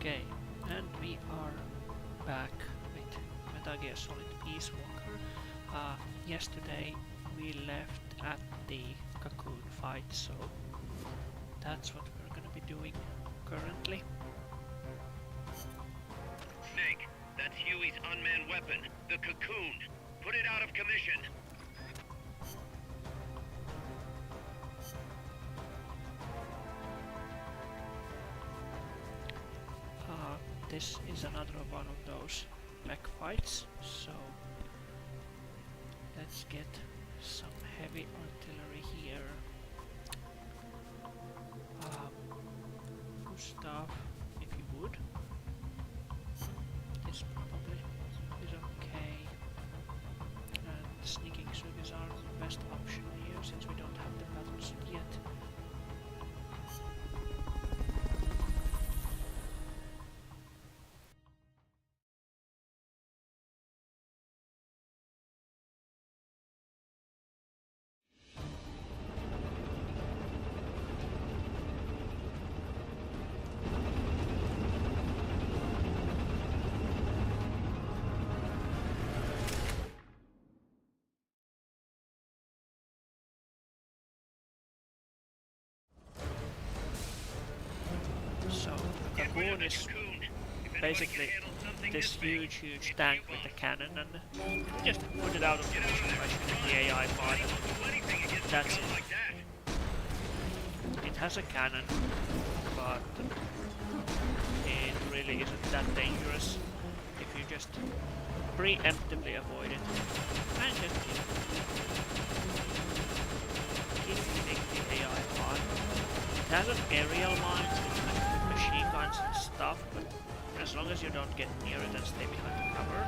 Okay, and we are back with MGS Peace Walker. Yesterday we left at the cocoon fight, so that's what we're gonna be doing currently. Snake, that's Huey's unmanned weapon, the cocoon. Put it out of commission. This is another one of those mech fights, so let's get some heavy artillery here. Gustav, if you would. This probably is okay. And sneaking sugas are the best option here since we don't have the battles yet. So, the cocoon is basically this huge tank with a cannon, and just put it out of commission by shooting the AI part. That's it. It has a cannon, but it really isn't that dangerous if you just preemptively avoid it and just keep hitting the AI part. It has an aerial mine, so machine guns and stuff, but as long as you don't get near it and stay behind the cover,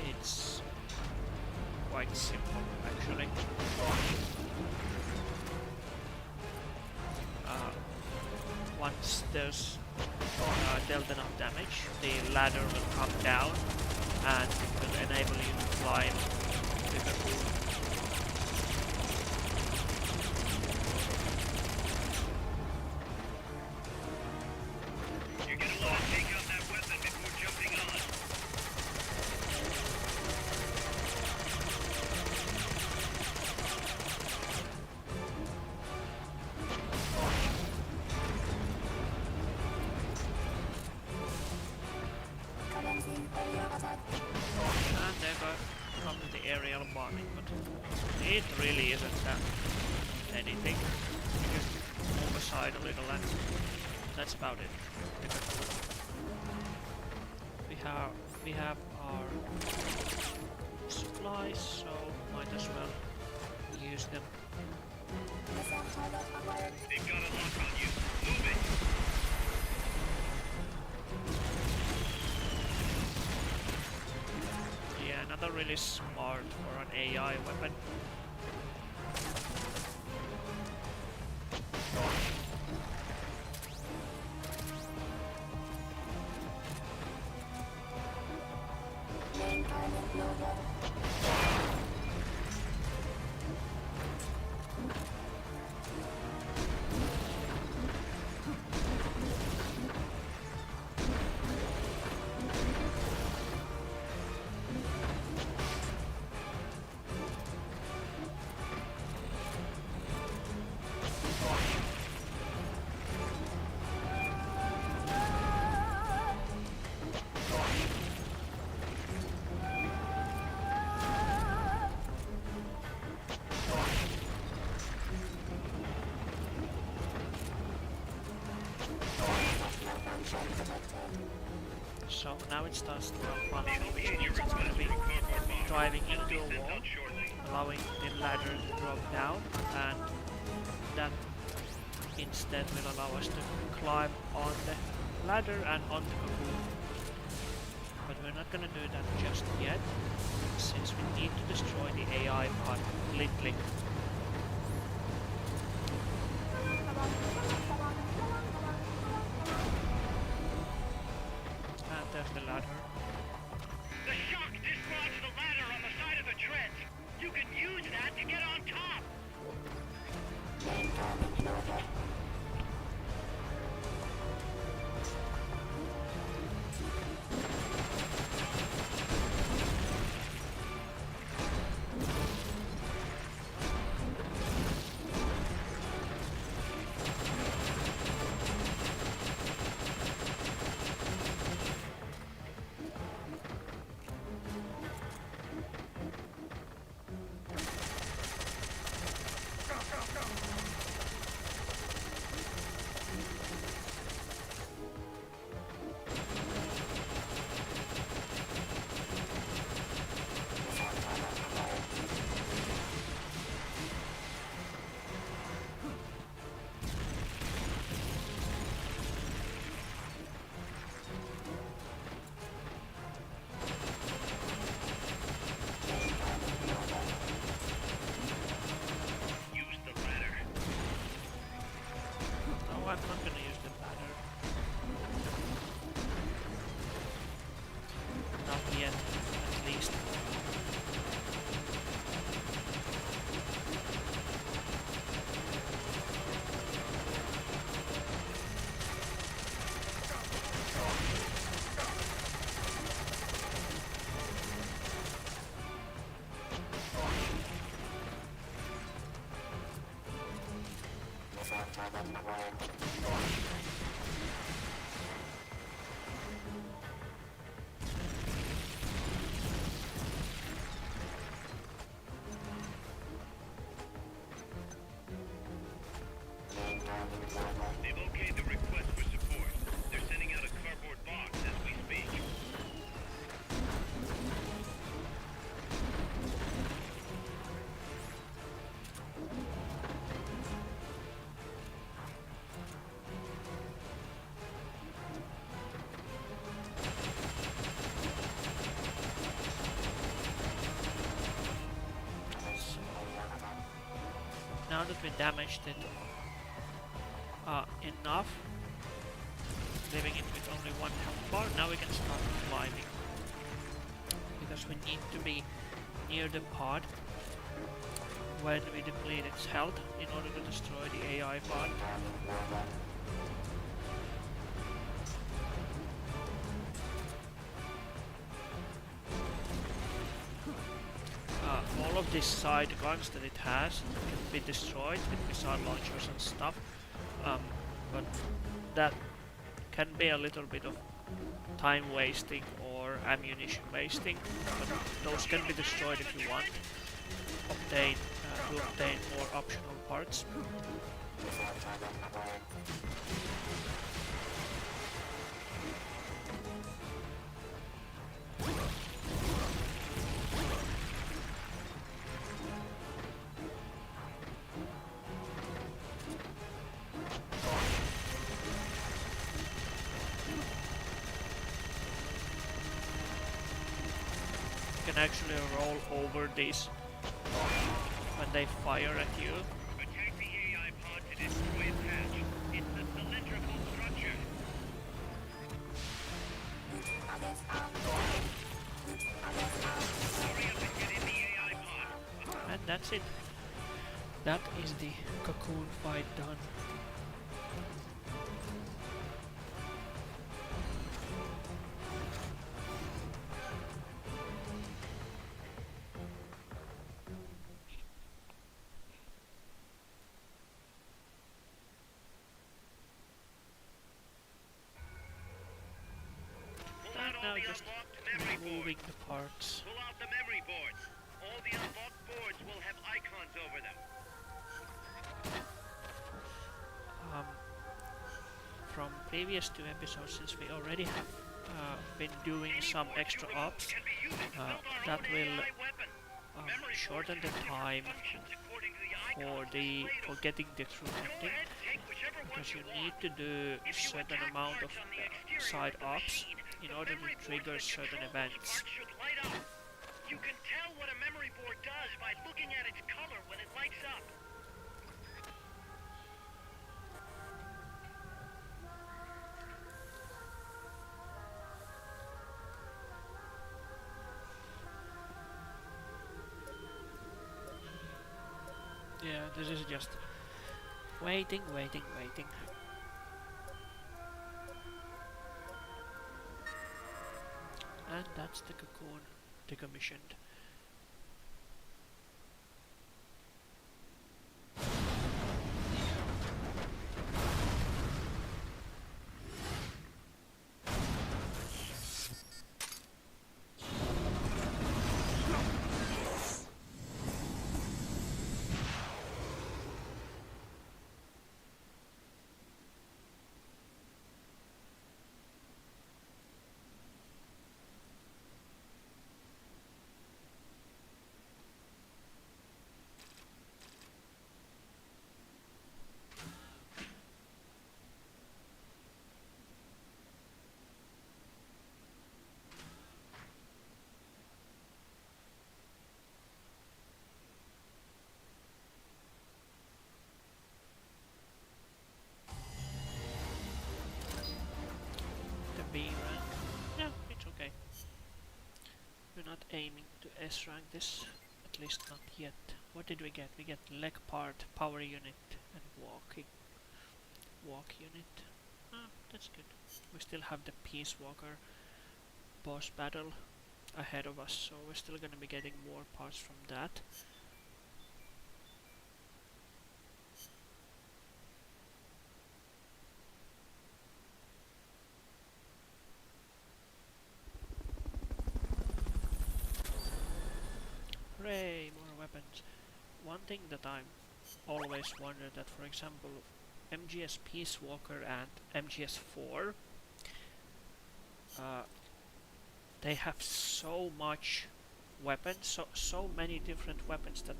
it's quite simple actually. Once there's dealt enough damage, the ladder will come down and it will enable you to climb the cocoon. And there comes the aerial bombing, but it really isn't that anything. You just move aside a little and that's about it. We have our supplies, so might as well use them. They've got a lock on you. Move it. Yeah, another really smart for an AI weapon. So now it starts to malfunction, which means it's going to be driving into a wall, allowing the ladder to drop down, and that instead will allow us to climb on the ladder and on the cocoon. But we're not going to do that just yet, since we need to destroy the AI part completely. There's the ladder. The shock dislodged the ladder on the side of the trench. You can use that to get on top. They've okayed the request for support. They're sending out a cardboard box as we speak. Now that we damaged it enough, leaving it with only one health bar, now we can start climbing. Because we need to be near the pod when we deplete its health in order to destroy the AI pod. All of these side guns that it has can be destroyed with missile launchers and stuff, but that can be a little bit of time wasting or ammunition wasting, but those can be destroyed if you want to obtain more optional parts. You can actually roll over these when they fire at you. Attack the AI pod to destroy its hatch. It's the cylindrical structure. Hurry up and get in the AI pod. And that's it. That is the cocoon fight done. Now just moving the parts. Pull out the memory boards. All the unlocked boards will have icons over them. From previous 2 episodes, since we already have been doing some extra ops, that will shorten the time for getting the true ending, because you need to do a certain amount of side ops in order to trigger certain events. You can tell what a memory board does by looking at its color when it lights up. Yeah, this is just waiting. And that's the cocoon decommissioned. B rank. Yeah, it's okay. We're not aiming to S rank this, at least not yet. What did we get? We get leg part, power unit, and walk unit. Ah, that's good. We still have the Peace Walker boss battle ahead of us, so we're still gonna be getting more parts from that. one thing that I'm always wondered that, for example, MGS Peace Walker and MGS 4, they have so much weapons, so many different weapons that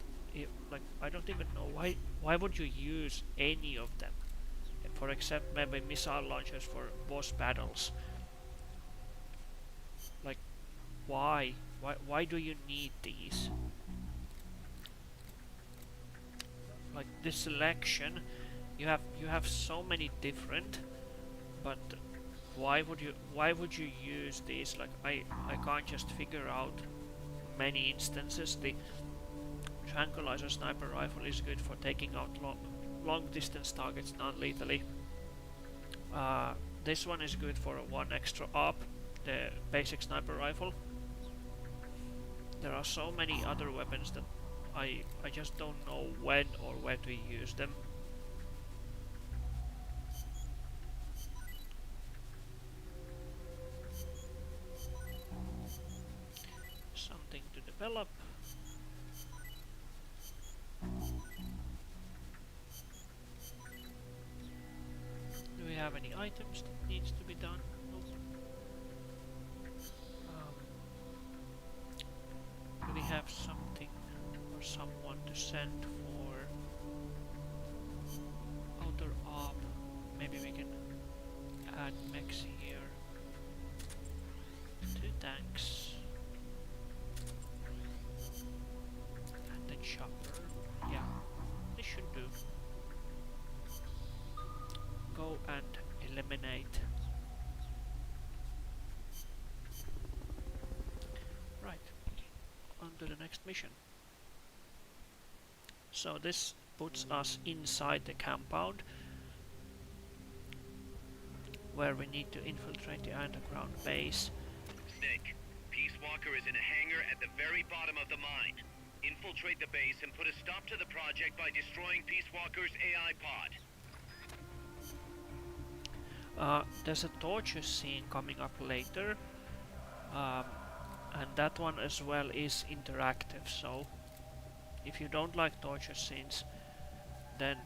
like I don't even know why would you use any of them, for except maybe missile launchers for boss battles. Like why do you need these? Like this selection, you have so many different, but why would you use these? Like I can't just figure out many instances. The tranquilizer sniper rifle is good for taking out long distance targets non-lethally. This one is good for one extra up, the basic sniper rifle. There are so many other weapons that I just don't know when or where to use them. Something to develop. Do we have any items that needs to be done? Nope. Do we have something or someone to send for outer op? Maybe we can add mechs here. 2 tanks. And the chopper. Yeah, this should do. Go and eliminate. Right, on to the next mission. So this puts us inside the compound, where we need to infiltrate the underground base. Snake, Peace Walker is in a hangar at the very bottom of the mine. Infiltrate the base and put a stop to the project by destroying Peace Walker's AI pod. There's a torture scene coming up later, and that one as well is interactive, so if you don't like torture scenes, then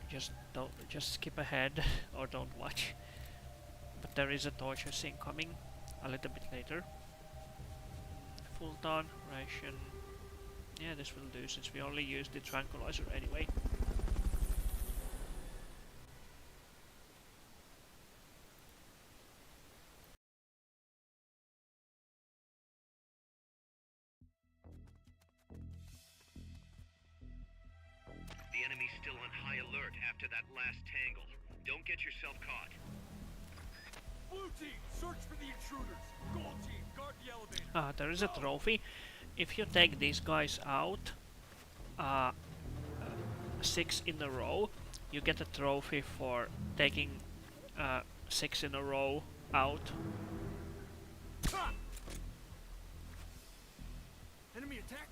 just skip ahead or don't watch. But there is a torture scene coming a little bit later. Full ton ration. Yeah, this will do since we only used the tranquilizer anyway. The enemy's still on high alert after that last tangle. Don't get yourself caught. Blue team, search for the intruders. Gold team, guard the elevator. There is a trophy. If you take these guys out 6 in a row, you get a trophy for taking 6 in a row out. Ha! Enemy attack.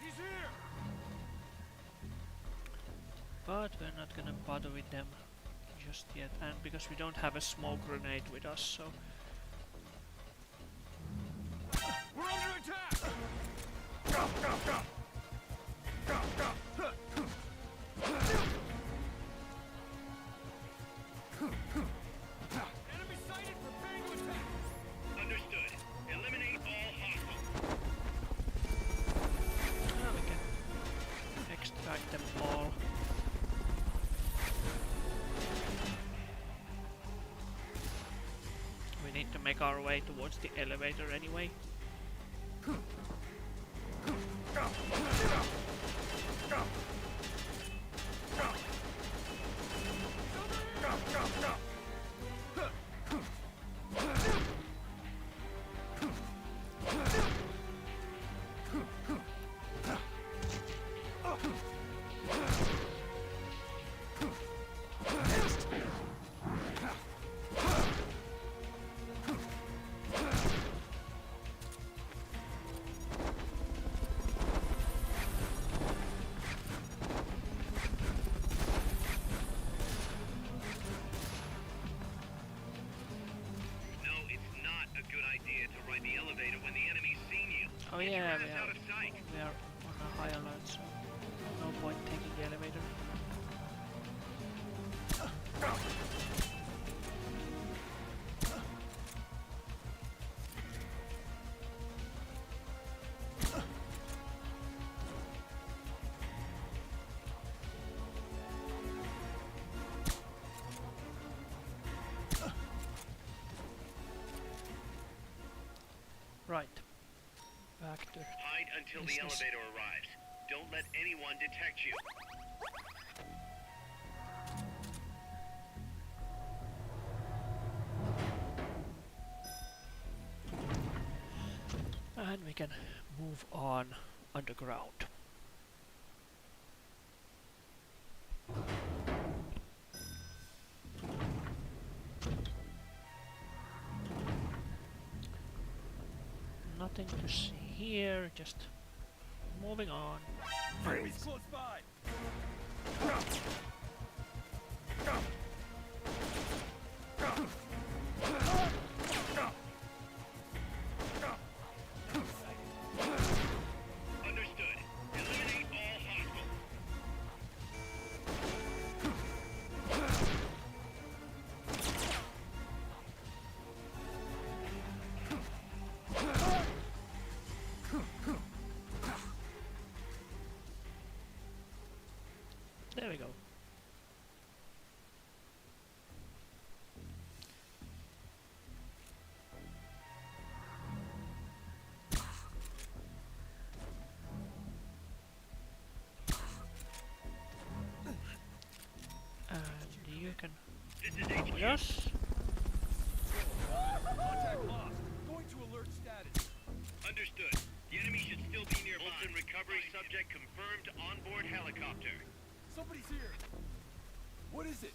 He's here. But we're not gonna bother with them just yet, and because we don't have a smoke grenade with us, so We're under attack. Go, go, go. Go, go. Enemy sighted, preparing to attack. Understood. Eliminate all hostiles. we can extract them all. We need to make our way towards the elevator anyway. Go, go, go. Go, go, go. Oh yeah, Out of sight. we are on a high alert, Right. Back to Hide until the business. elevator arrives. Don't let anyone detect you. And we can move on underground. Nothing to see here, just moving on. Enemies close by. Understood. Eliminate all hostiles. There we go. And you can This is HQ. yes. Contact lost. Going to alert status. Understood. The enemy should still be nearby. Bolton recovery subject confirmed onboard helicopter. Somebody's here. What is it?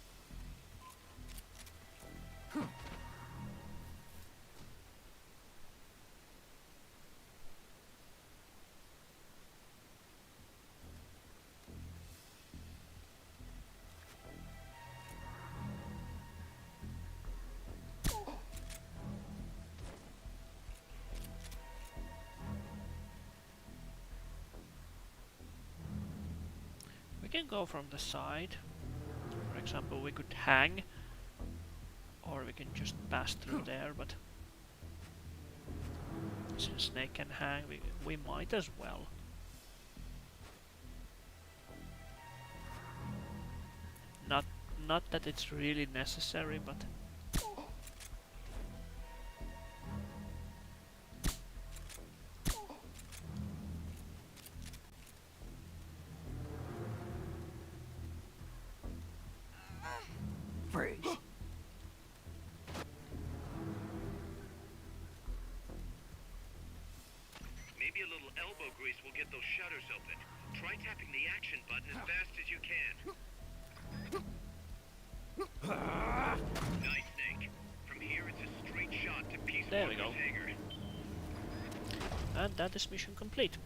We can go from the side. For example, we could hang, or we can just pass through there, but since Snake can hang, we might as well. Not that it's really necessary, but Freeze. Maybe a little elbow grease will get those shutters open. Try tapping the action button as fast as you can. Nice, Snake. From here, it's a straight shot to Peace There we Walker's go. hangar. and that is mission complete.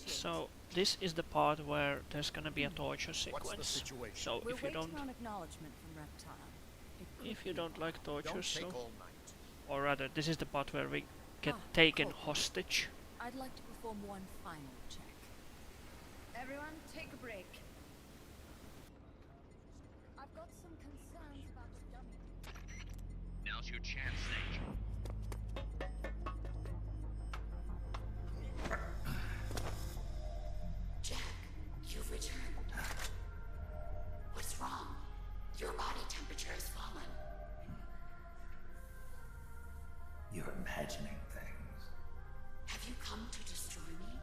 So this is the part where there's gonna be a torture sequence. situation? So We're if you waiting don't on acknowledgement from Reptile. It could if you be don't like torture, Don't so take all night. or rather this is the part where we get Ah, taken cool. hostage. I'd like to perform one final check. Everyone, take a break. I've got some concerns about the dummy. Now's your chance, Snake. Jack, you've returned. What's wrong? Your body temperature has fallen. You're imagining things. Have you come to destroy me?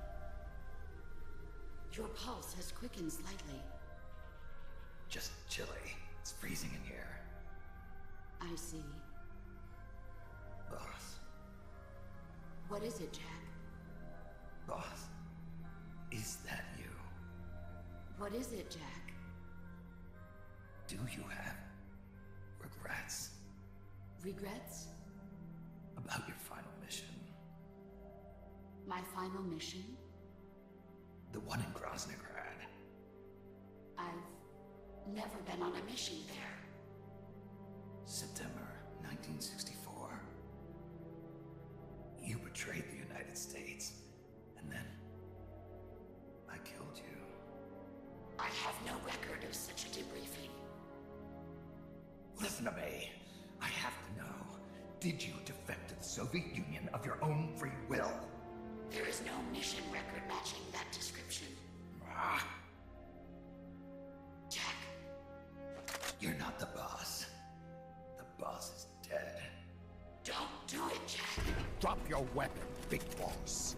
Your pulse has quickened slightly. Just chilly. It's freezing in here. I see. Boss. What is it, Jack? Boss. Is that you? What is it, Jack? Do you have regrets Regrets? about your final mission? My final mission? The one in Groznygrad. I've never been on a mission there. September 1964. You betrayed the United States, and then I killed you. I have no record of such a debriefing. Listen to me. I have to know. Did you defect to the Soviet Union of your own free will? There is no mission record matching that description. Ah, Jack, you're not the boss. The boss is dead. don't do it, Jack. Drop your weapon, big boss.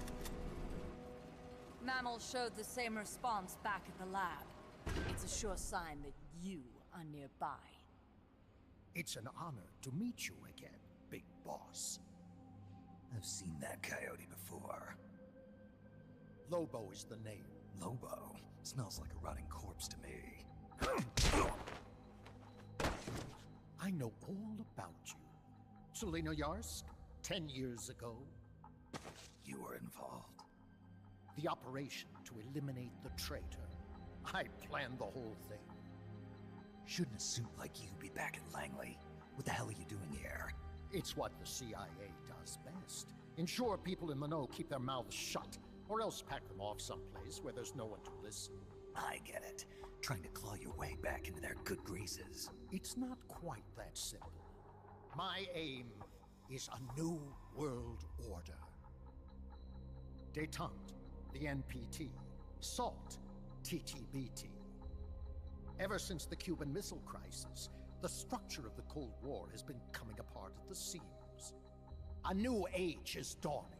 Mammal showed the same response back at the lab. It's a sure sign that you are nearby. It's an honor to meet you again, big boss. I've seen that coyote before. Lobo is the name. Lobo smells like a rotting corpse to me. I know all about you. Selena Yarsk, 10 years ago, You were involved. the operation to eliminate the traitor. I planned the whole thing. Shouldn't a suit like you be back in Langley? What the hell are you doing here? It's what the CIA does best. Ensure people in the know keep their mouths shut, or else pack them off someplace where there's no one to listen. I get it. Trying to claw your way back into their good graces. It's not quite that simple. My aim is a new world order. Détente, the NPT. SALT, TTBT. Ever since the Cuban Missile Crisis, the structure of the Cold War has been coming apart at the seams. A new age is dawning.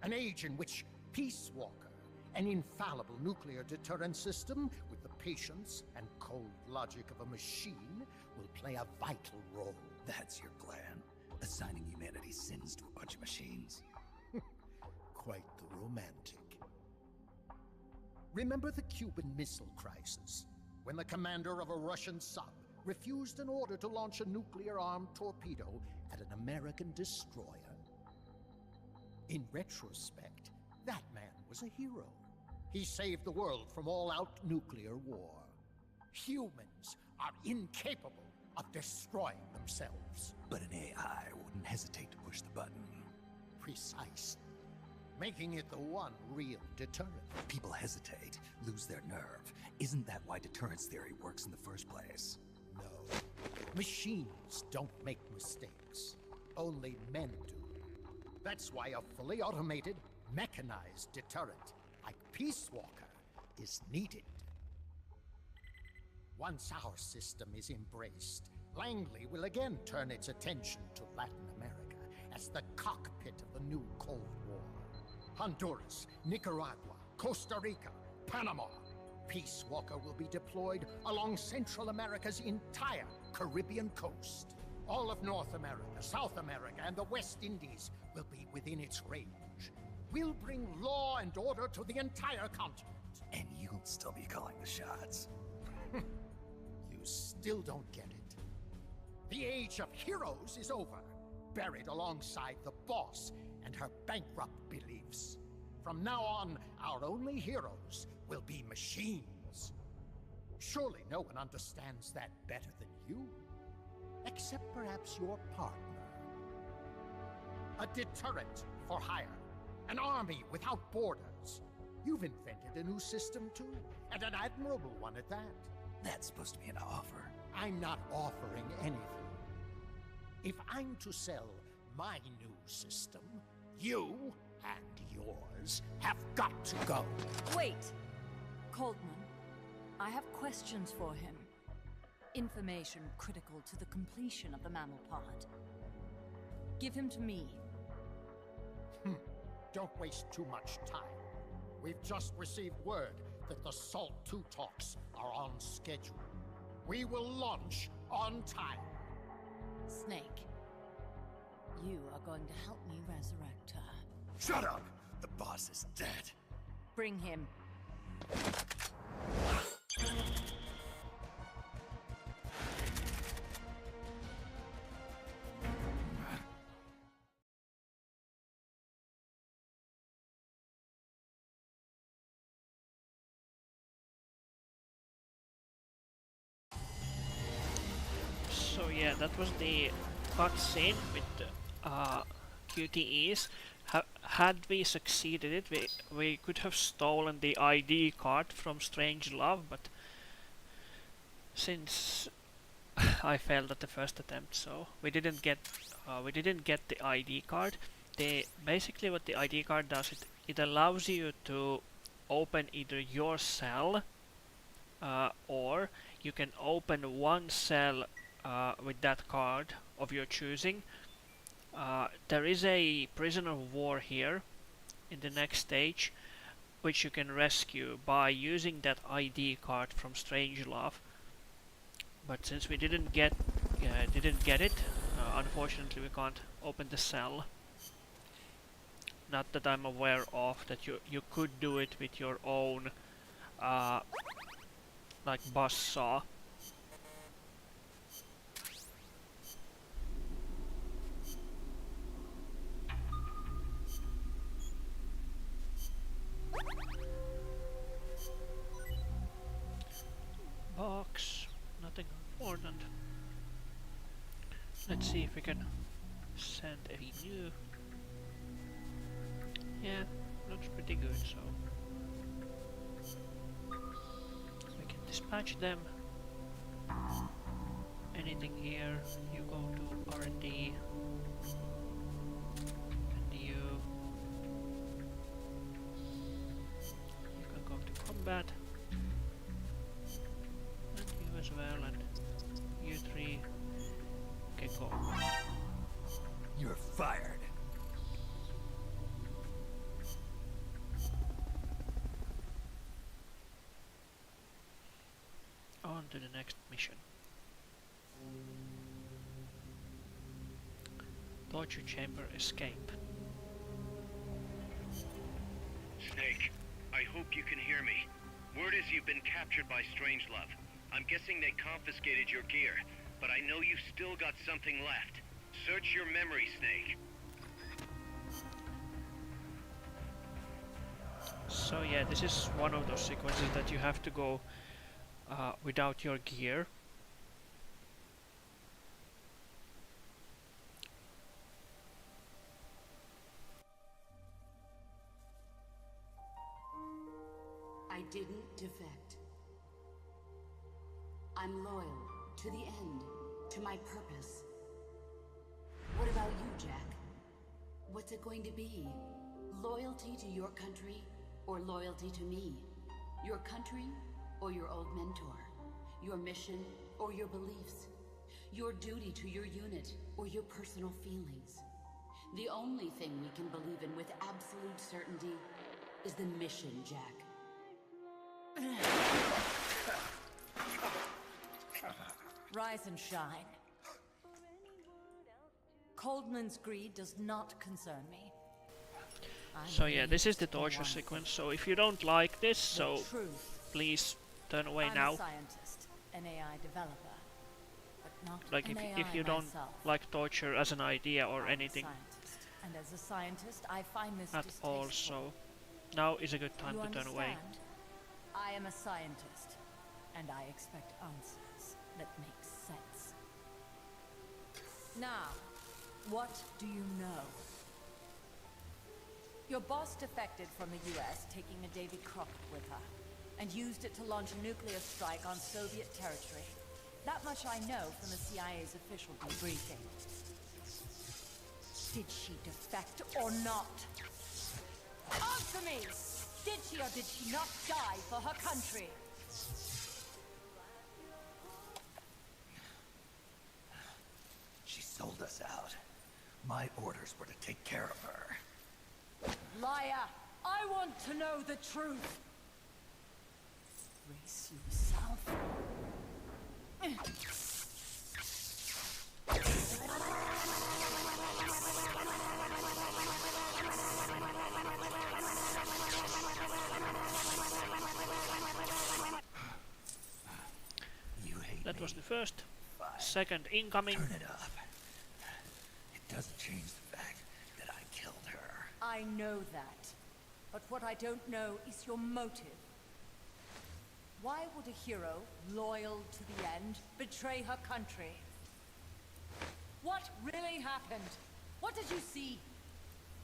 An age in which Peace Walker, an infallible nuclear deterrent system with the patience and cold logic of a machine, will play a vital role. That's your plan. Assigning humanity's sins to a bunch of machines. Quite the romantic. Remember the Cuban Missile Crisis, when the commander of a Russian sub refused an order to launch a nuclear-armed torpedo at an American destroyer? In retrospect, that man was a hero. He saved the world from all-out nuclear war. Humans are incapable of destroying themselves. But an AI wouldn't hesitate to push the button. Precisely. Making it the one real deterrent. People hesitate, lose their nerve. Isn't that why deterrence theory works in the first place? No. Machines don't make mistakes. Only men do. That's why a fully automated, mechanized deterrent like Peace Walker is needed. Once our system is embraced, Langley will again turn its attention to Latin America as the cockpit of the new Cold War. Honduras, Nicaragua, Costa Rica, Panama. Peace Walker will be deployed along Central America's entire Caribbean coast. All of North America, South America, and the West Indies will be within its range. We'll bring law and order to the entire continent. And you'll still be calling the shots. You still don't get it. The age of heroes is over, buried alongside the boss and her bankrupt beliefs. From now on, our only heroes will be machines. Surely no one understands that better than you. Except perhaps your partner. A deterrent for hire. An army without borders. You've invented a new system too, and an admirable one at that. That's supposed to be an offer. I'm not offering anything. If I'm to sell my new system, you and yours have got to go. Wait! Coldman, I have questions for him. Information critical to the completion of the mammal pod. Give him to me. Don't waste too much time. We've just received word that the SALT 2 talks are on schedule. We will launch on time. Snake, you are going to help me resurrect her. Shut up! The boss is dead. Bring him. So yeah, that was the cutscene with QTEs. Had we succeeded it, we could have stolen the ID card from Strangelove, but since I failed at the first attempt, so we didn't get the ID card. Basically what the ID card does, it allows you to open either your cell or you can open one cell with that card of your choosing. There is a prisoner of war here in the next stage, which you can rescue by using that ID card from Strangelove. But since we didn't get it, unfortunately we can't open the cell. Not that I'm aware of that you could do it with your own like buzz saw. Box, nothing important. Let's see if we can send a new. Yeah, looks pretty good, so we can dispatch them. Anything here, you go to R&D, and you can go to combat, and you as well, and you three can go. You're fired. On to the next mission. Torture chamber escape. Snake, I hope you can hear me. Word is you've been captured by Strangelove. I'm guessing they confiscated your gear, but I know you've still got something left. Search your memory, Snake. So yeah, this is one of those sequences that you have to go without your gear. I didn't defect. I'm loyal to the end, to my purpose. What about you, Jack? What's it going to be? Loyalty to your country or loyalty to me? Your country or your old mentor? Your mission or your beliefs? Your duty to your unit or your personal feelings? The only thing we can believe in with absolute certainty is the mission, Jack. Rise and shine. Coldman's greed does not concern me. So yeah, this is the torture sequence, so if you don't like this, so please turn away I'm now. a scientist, an AI developer, but not Like an if AI you don't myself. like torture as an idea or I'm a anything scientist, and as a scientist, I find this at all, distasteful. so now is a good time You to turn away. understand? I am a scientist, and I expect answers that make sense. Now, what do you know? Your boss defected from the US, taking a Davy Crockett with her, and used it to launch a nuclear strike on Soviet territory. That much I know from the CIA's official debriefing. Did she defect or not? Answer me! Did she or did she not die for her country? She sold us out. My orders were to take care of her. Liar! I want to know the truth! Brace yourself. You hate That me. was the first. Fine. Second incoming. Turn it up. It doesn't change the fact that I killed her. I know that. But what I don't know is your motive. Why would a hero, loyal to the end, betray her country? What really happened? What did you see?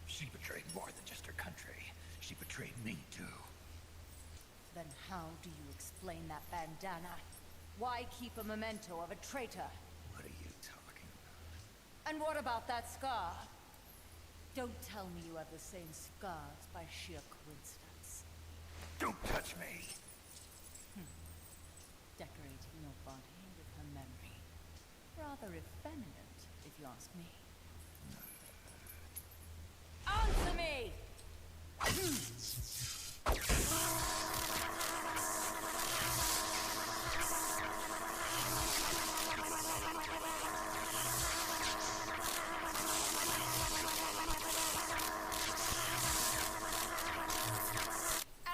She betrayed more than just her country. She betrayed me, too. Then how do you explain that bandana? Why keep a memento of a traitor? What are you talking about? And what about that scar? Don't tell me you have the same scars by sheer coincidence. Don't touch me. Decorating your body with her memory. Rather effeminate, if you ask me. Answer me!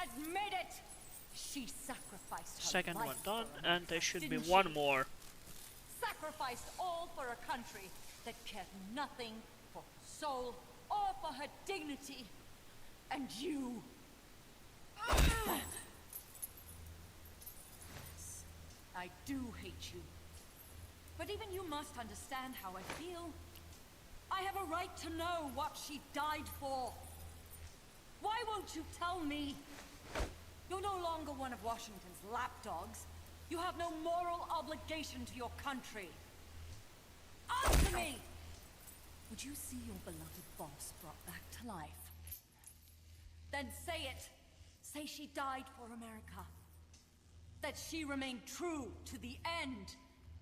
Admit it! She sacrificed her Second life one done, for and there should be didn't one she? more. Sacrificed all for a country that cared nothing for her soul or for her dignity. And you... Yes, I do hate you. But even you must understand how I feel. I have a right to know what she died for. Why won't you tell me? You're no longer one of Washington's lapdogs. You have no moral obligation to your country. Answer me! Would you see your beloved boss brought back to life? Then say it. Say she died for America. That she remained true to the end.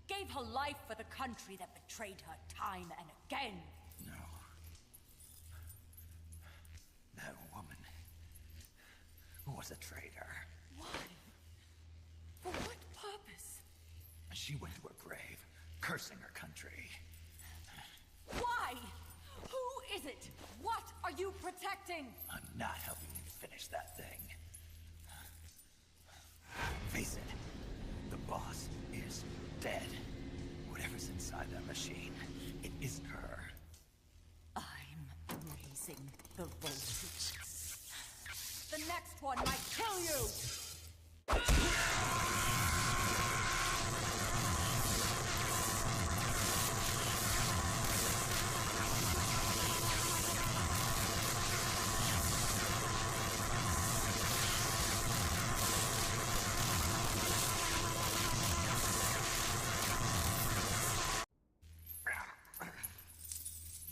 Gave her life for the country that betrayed her time and again. No. That woman was a traitor. Why? For what purpose? She went to her grave, cursing her country. Why? Who is it? What are you protecting? I'm not helping you finish that thing. Face it, the boss is dead. Whatever's inside that machine, it isn't her. I'm raising the voltage. The next one might kill you!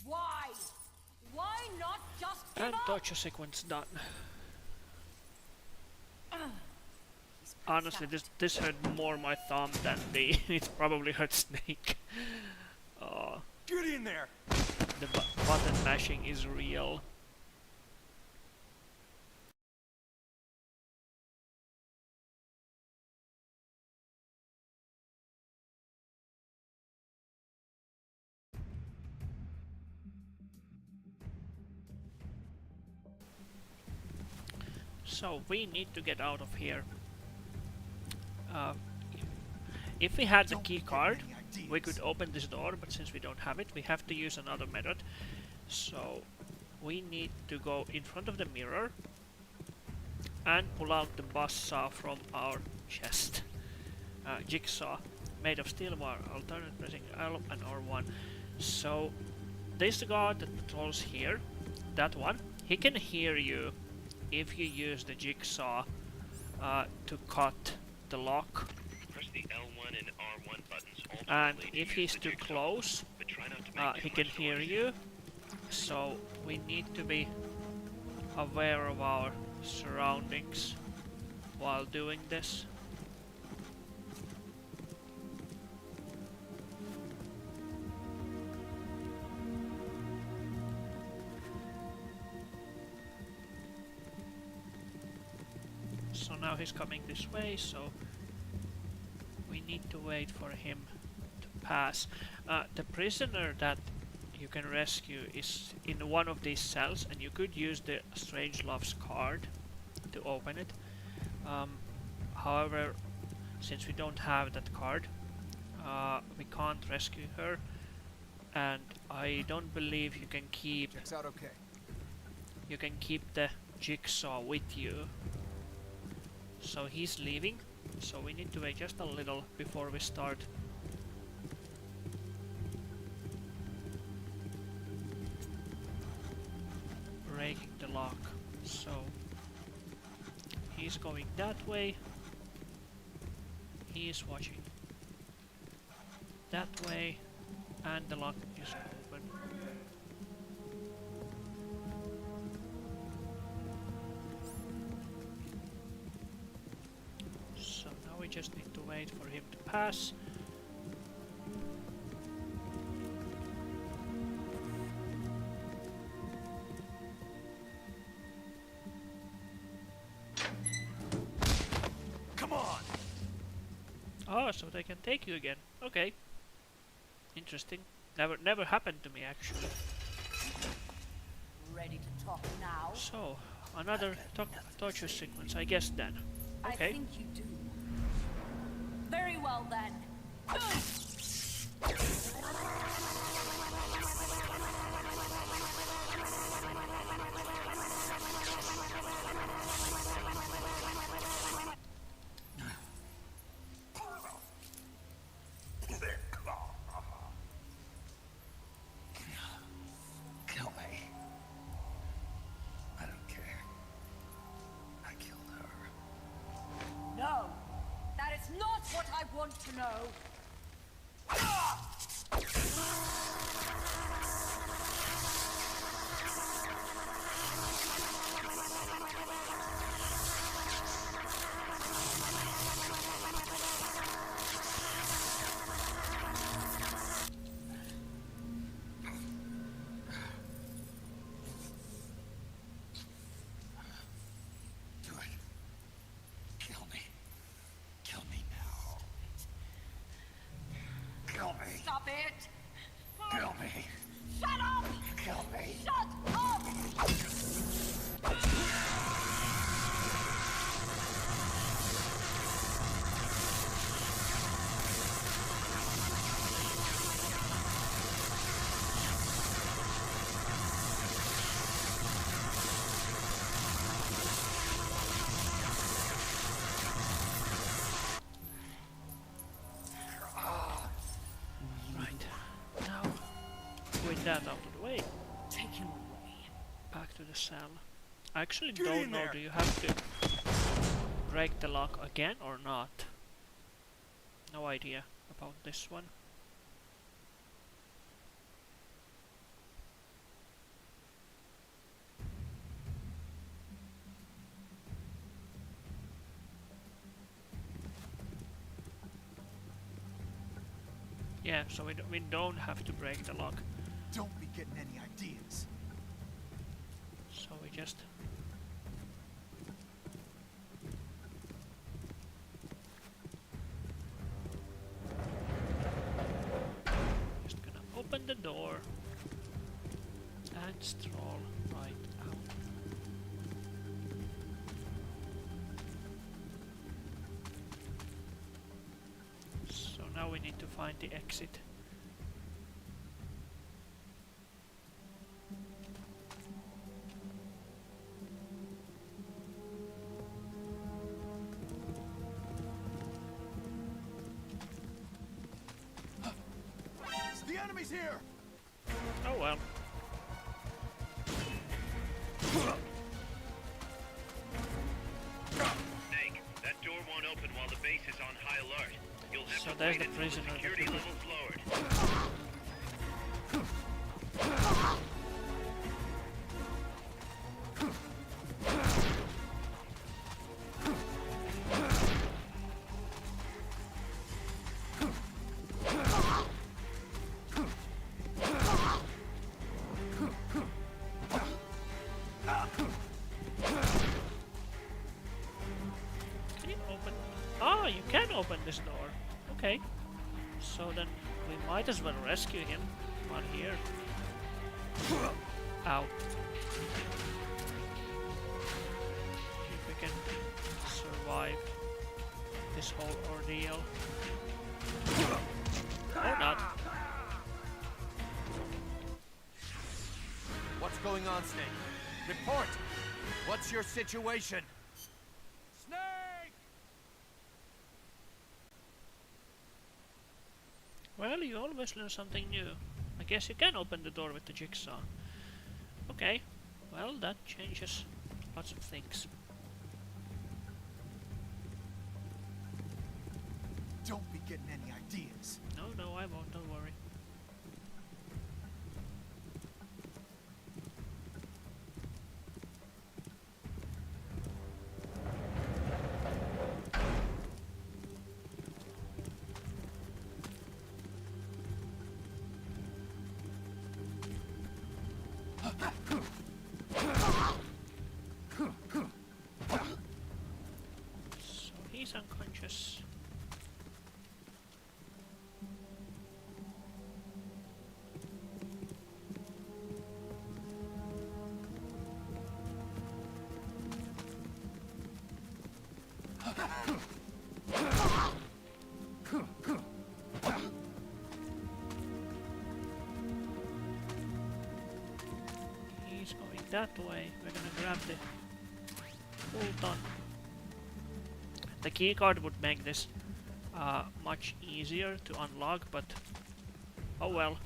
Why? Why not just give And up? torture sequence done. Honestly, this hurt more my thumb than the it probably hurt Snake. Get in there! The button mashing is real. So we need to get out of here. If we had the key card, we could open this door, but since we don't have it, we have to use another method. So we need to go in front of the mirror and pull out the buzzsaw from our chest. Jigsaw, made of steel wire, alternate pressing L and R1. So there's the guard that patrols here, that one. He can hear you if you use the jigsaw to cut the lock. Press the L1 and R1 buttons And alternately to if use he's the too jigsaw, close, but try not to make he too can much hear noise. you. So we need to be aware of our surroundings while doing this. So now he's coming this way, so we need to wait for him to pass. The prisoner that you can rescue is in one of these cells, and you could use the Strangelove's card to open it. However, since we don't have that card, we can't rescue her, and I don't believe you can keep Checks out okay. the jigsaw with you. So he's leaving, so we need to wait just a little before we start. Breaking the lock. So he's going that way. He is watching that way, and the lock is open. just need to wait for him to pass. Come on! Oh, so they can take you again. Okay. Interesting. Never happened to me actually. Ready to talk now? So, another torture sequence, I guess then. Okay. I think you do. Very well then. Kill me. I don't care. I killed her. No, that is not what I want to know. Do it. Kill me. Kill me now. Kill me. Stop it! Kill me. Shut up! Kill me. Shut up! Right. Now, with that out of the way, Take him away. back to the cell. I actually Get don't in know, there. do you have to break the lock again or not? No idea about this one. Yeah, so we don't have to break the lock. Don't be getting any ideas. So we just gonna open the door and stroll right out. So now we need to find the exit. The enemy's here! Oh well. Snake, that door won't open while the base is on high alert. You'll have So to there's wait the until prisoner that security we- level's lowered. Can you open? Ah, you can open this door. Okay. So then we might as well rescue him while here. Ow. See if we can survive this whole ordeal. Or not. What's going on, Snake? Report! What's your situation? Snake! Well, you always learn something new. I guess you can open the door with the jigsaw. Okay. Well, that changes lots of things. Don't be getting any ideas. No, I won't, don't worry. that way. We're gonna grab the Fulton. The keycard would make this much easier to unlock, but oh well.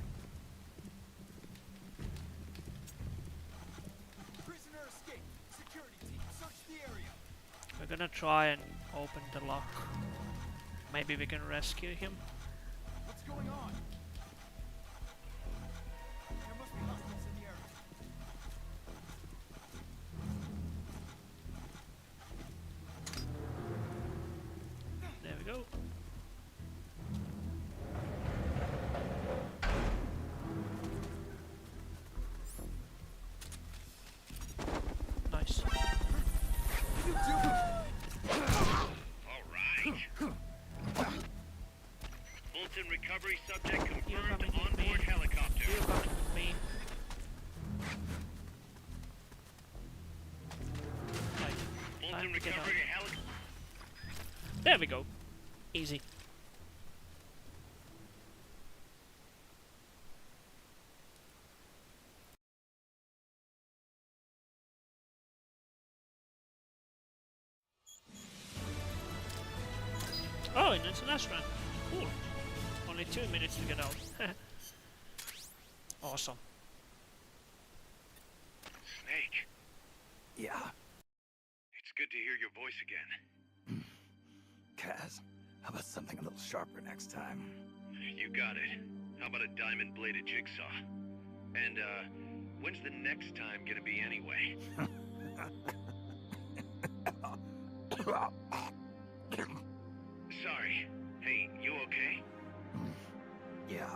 Prisoner escape. Security team, search the area. We're gonna try and open the lock. Maybe we can rescue him. What's going on? There must be hostiles in the area. There we go. Nice. All right. Fulton recovery subject confirmed coming with onboard me. helicopter. You're coming with me. Right. Fulton Time to get out. recovery helicopter. There we go. Easy. Oh, and it's an restaurant. Cool. Only 2 minutes to get out. Awesome. Snake, Yeah, it's good to hear your voice again. Kaz, how about something a little sharper next time? You got it. How about a diamond-bladed jigsaw? And, when's the next time gonna be anyway? Sorry. Hey, you okay? Yeah,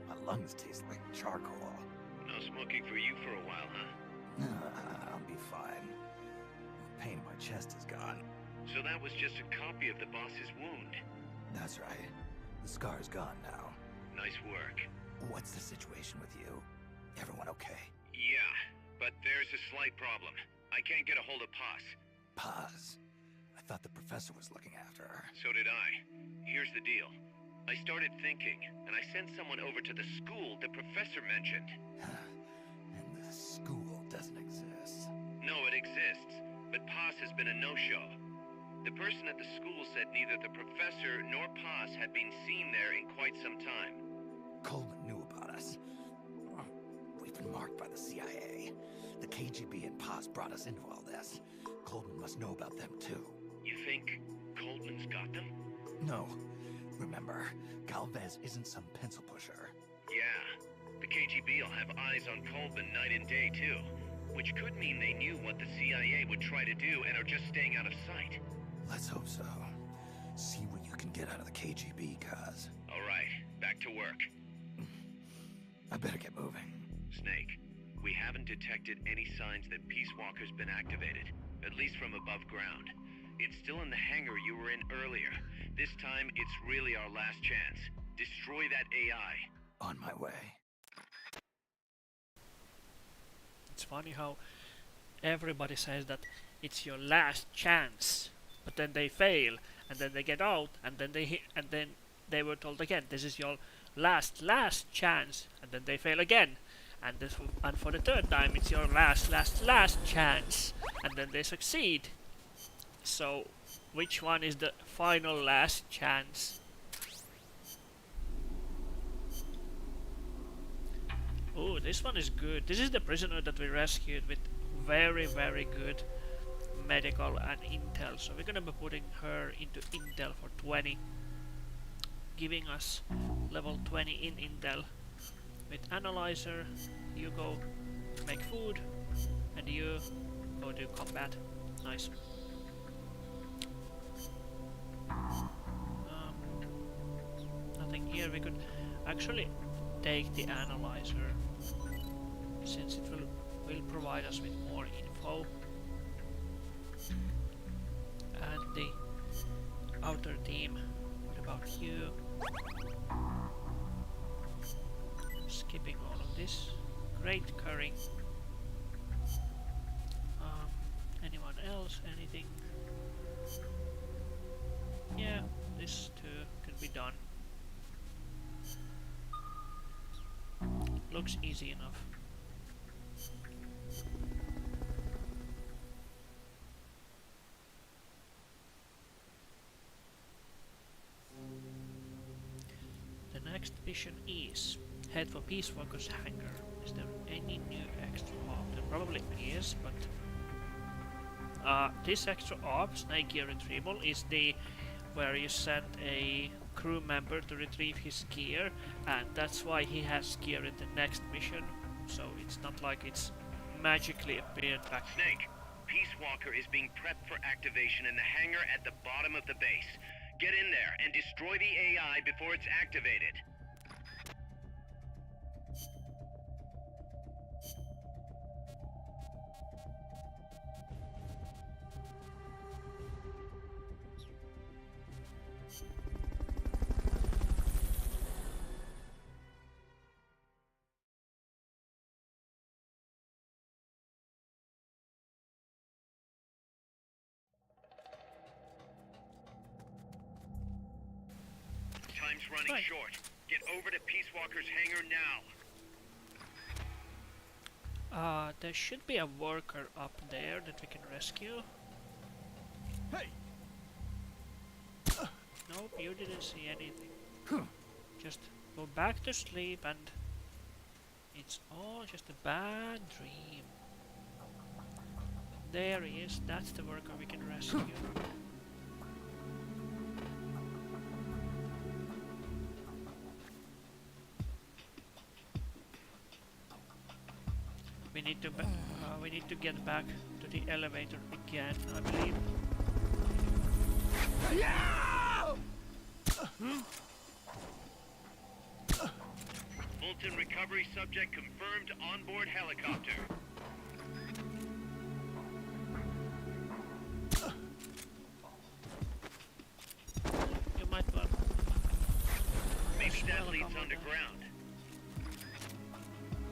my lungs taste like charcoal. No smoking for you for a while, huh? I'll be fine. The pain in my chest is gone. So that was just a copy of the boss's wound. That's right. The scar's gone now. Nice work. What's the situation with you? Everyone okay? Yeah, but there's a slight problem. I can't get a hold of Paz. Paz. I thought the professor was looking after her. So did I. Here's the deal. I started thinking, and I sent someone over to the school the professor mentioned. And the school doesn't exist. No, it exists, but Paz has been a no-show. The person at the school said neither the professor nor Paz had been seen there in quite some time. Coleman knew about us. We've been marked by the CIA. The KGB and Paz brought us into all this. Coleman must know about them too. You think Coleman's got them? No. Remember, Galvez isn't some pencil pusher. Yeah. The KGB will have eyes on Coleman night and day, too. Which could mean they knew what the CIA would try to do and are just staying out of sight. Let's hope so. See what you can get out of the KGB, Kaz. All right, back to work. I better get moving. Snake, we haven't detected any signs that Peace Walker's been activated, at least from above ground. It's still in the hangar you were in earlier. This time, it's really our last chance. Destroy that AI. On my way. It's funny how everybody says that it's your last chance, but then they fail, and then they get out, and then they were told again, this is your last chance, and then they fail again, and for the third time it's your last chance, and then they succeed. So which one is the final last chance? Oh, this one is good. This is the prisoner that we rescued with very good medical and intel. So we're gonna be putting her into intel for 20, giving us level 20 in intel. With analyzer, you go make food, and you go do combat. Nice. Nothing here. We could actually take the analyzer, since it will provide us with more info. And the outer team, what about you? Skipping all of this. Great curry. Anyone else? Anything? Yeah, this too can be done. Looks easy enough. next mission is head for Peace Walker's hangar. Is there any new extra op? There probably is, but this extra op, Snake Gear Retrieval, is the where you send a crew member to retrieve his gear, and that's why he has gear in the next mission. So it's not like it's magically appeared back. Snake, Peace Walker is being prepped for activation in the hangar at the bottom of the base. Get in there and destroy the AI before it's activated. Time's running short. Get over to Peace Walker's hangar now. There should be a worker up there that we can rescue. Hey! Nope, you didn't see anything. Just go back to sleep and it's all just a bad dream. There he is, that's the worker we can rescue. We need to get back to the elevator again, I believe. Fulton recovery subject confirmed onboard helicopter. You might want. Maybe that leads underground.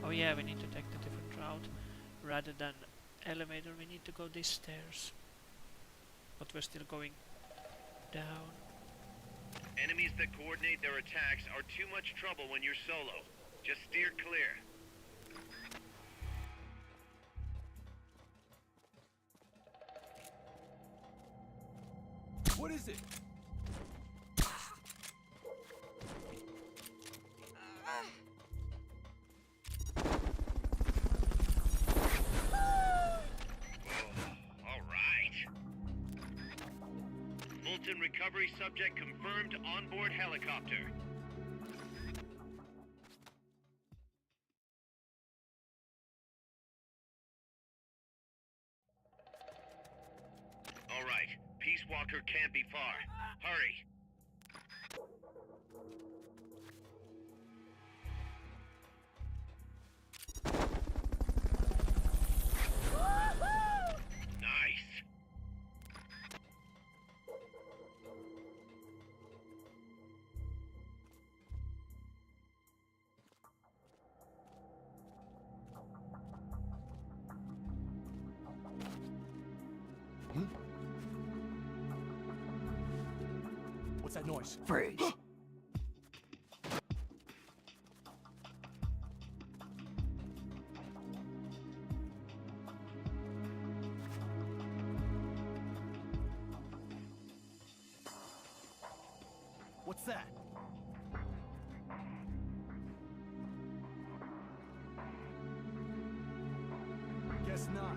Oh yeah, we need to take the different route. Rather than elevator, we need to go these stairs. But we're still going down. Enemies that coordinate their attacks are too much trouble when you're solo. Just steer clear. What is it? Fulton recovery subject confirmed onboard helicopter. All right, Peace Walker can't be far. Hurry. Nice. What's that noise? Freeze. What's that? Guess not.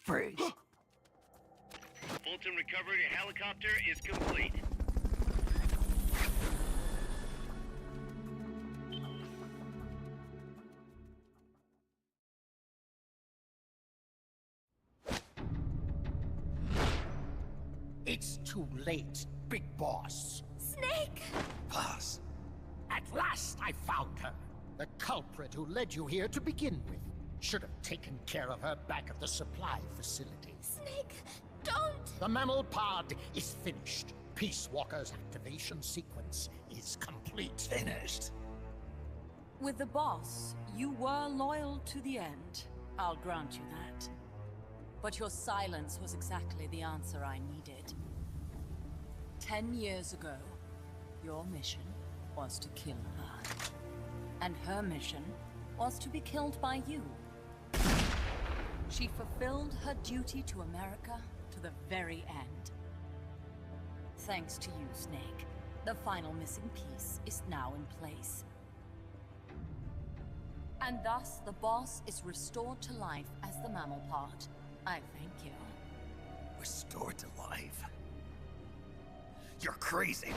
Freeze. Fulton recovery helicopter is complete. It's too late, Big Boss. Snake! Paz. At last I found her. The culprit who led you here to begin with. Should have taken care of her back at the supply facility. Snake, don't! The mammal pod is finished. Peace Walker's activation sequence is complete. Finished. With the boss, you were loyal to the end. I'll grant you that. But your silence was exactly the answer I needed. 10 years ago, your mission was to kill her. And her mission was to be killed by you. She fulfilled her duty to America to the very end. Thanks to you, Snake, the final missing piece is now in place. And thus, the boss is restored to life as the mammal pod. I thank you. Restored to life? You're crazy.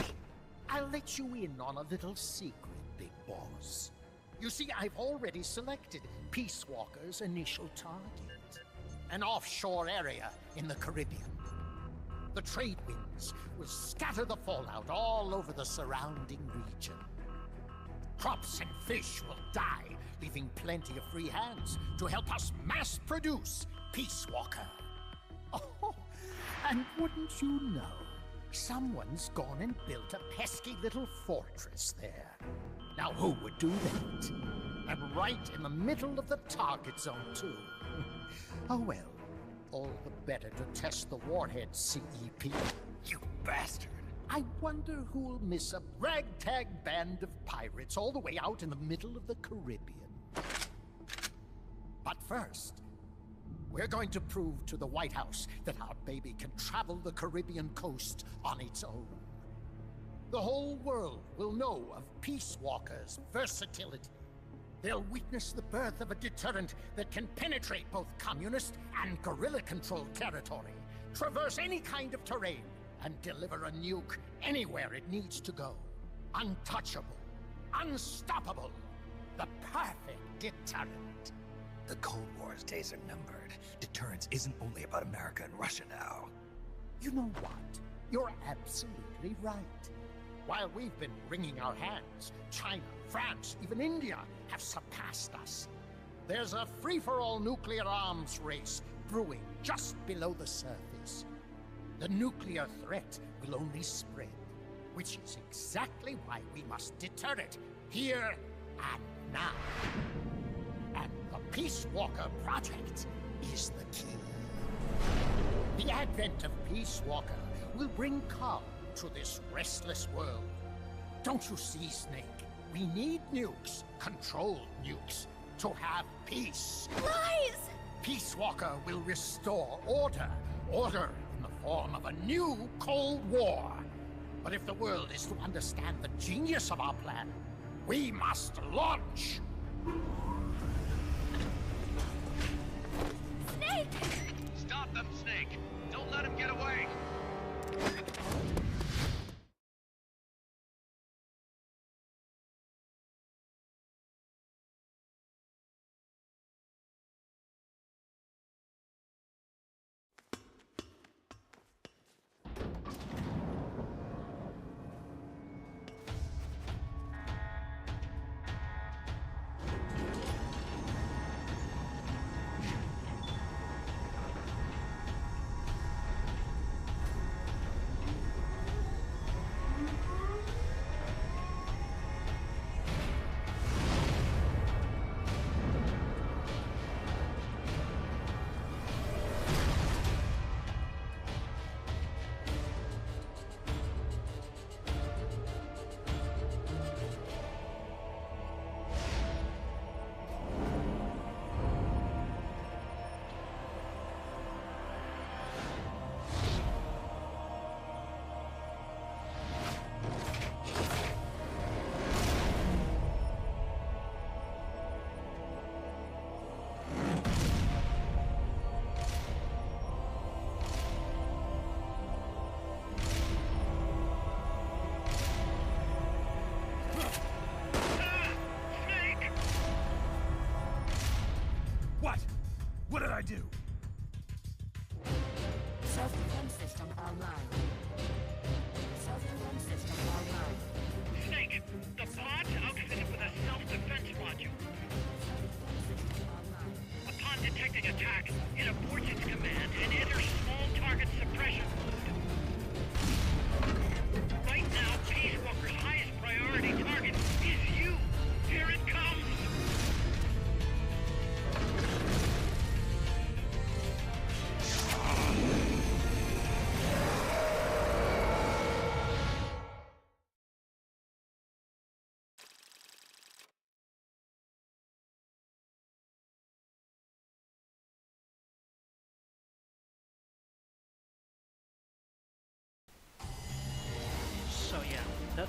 I'll let you in on a little secret, Big Boss. You see, I've already selected Peace Walker's initial target. An offshore area in the Caribbean. The trade winds will scatter the fallout all over the surrounding region. Crops and fish will die, leaving plenty of free hands to help us mass produce Peace Walker. Oh, and wouldn't you know, someone's gone and built a pesky little fortress there. Now who would do that? And right in the middle of the target zone, too. Oh well, all the better to test the warhead, CEP. You bastard. I wonder who'll miss a ragtag band of pirates all the way out in the middle of the Caribbean. But first, we're going to prove to the White House that our baby can travel the Caribbean coast on its own. The whole world will know of Peace Walker's versatility. They'll witness the birth of a deterrent that can penetrate both communist and guerrilla-controlled territory, traverse any kind of terrain, and deliver a nuke anywhere it needs to go. Untouchable, unstoppable, the perfect deterrent. The Cold War's days are numbered. Deterrence isn't only about America and Russia now. You know what? You're absolutely right. While we've been wringing our hands, China, France, even India have surpassed us. There's a free-for-all nuclear arms race brewing just below the surface. The nuclear threat will only spread, which is exactly why we must deter it, here and now. And the Peace Walker Project is the key. The advent of Peace Walker will bring calm to this restless world. Don't you see, Snake? We need nukes, controlled nukes, to have peace. Lies! Peace Walker will restore order. Order in the form of a new Cold War. But if the world is to understand the genius of our plan, we must launch! Snake! Stop them, Snake! Don't let him get away!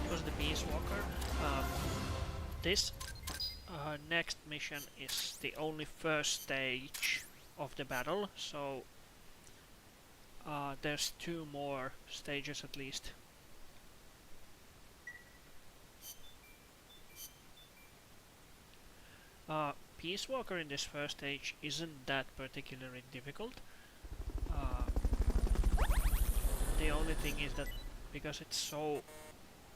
that was the Peace Walker. This next mission is the only first stage of the battle, so there's 2 more stages at least. Peace Walker in this first stage isn't that particularly difficult. The only thing is that because it's so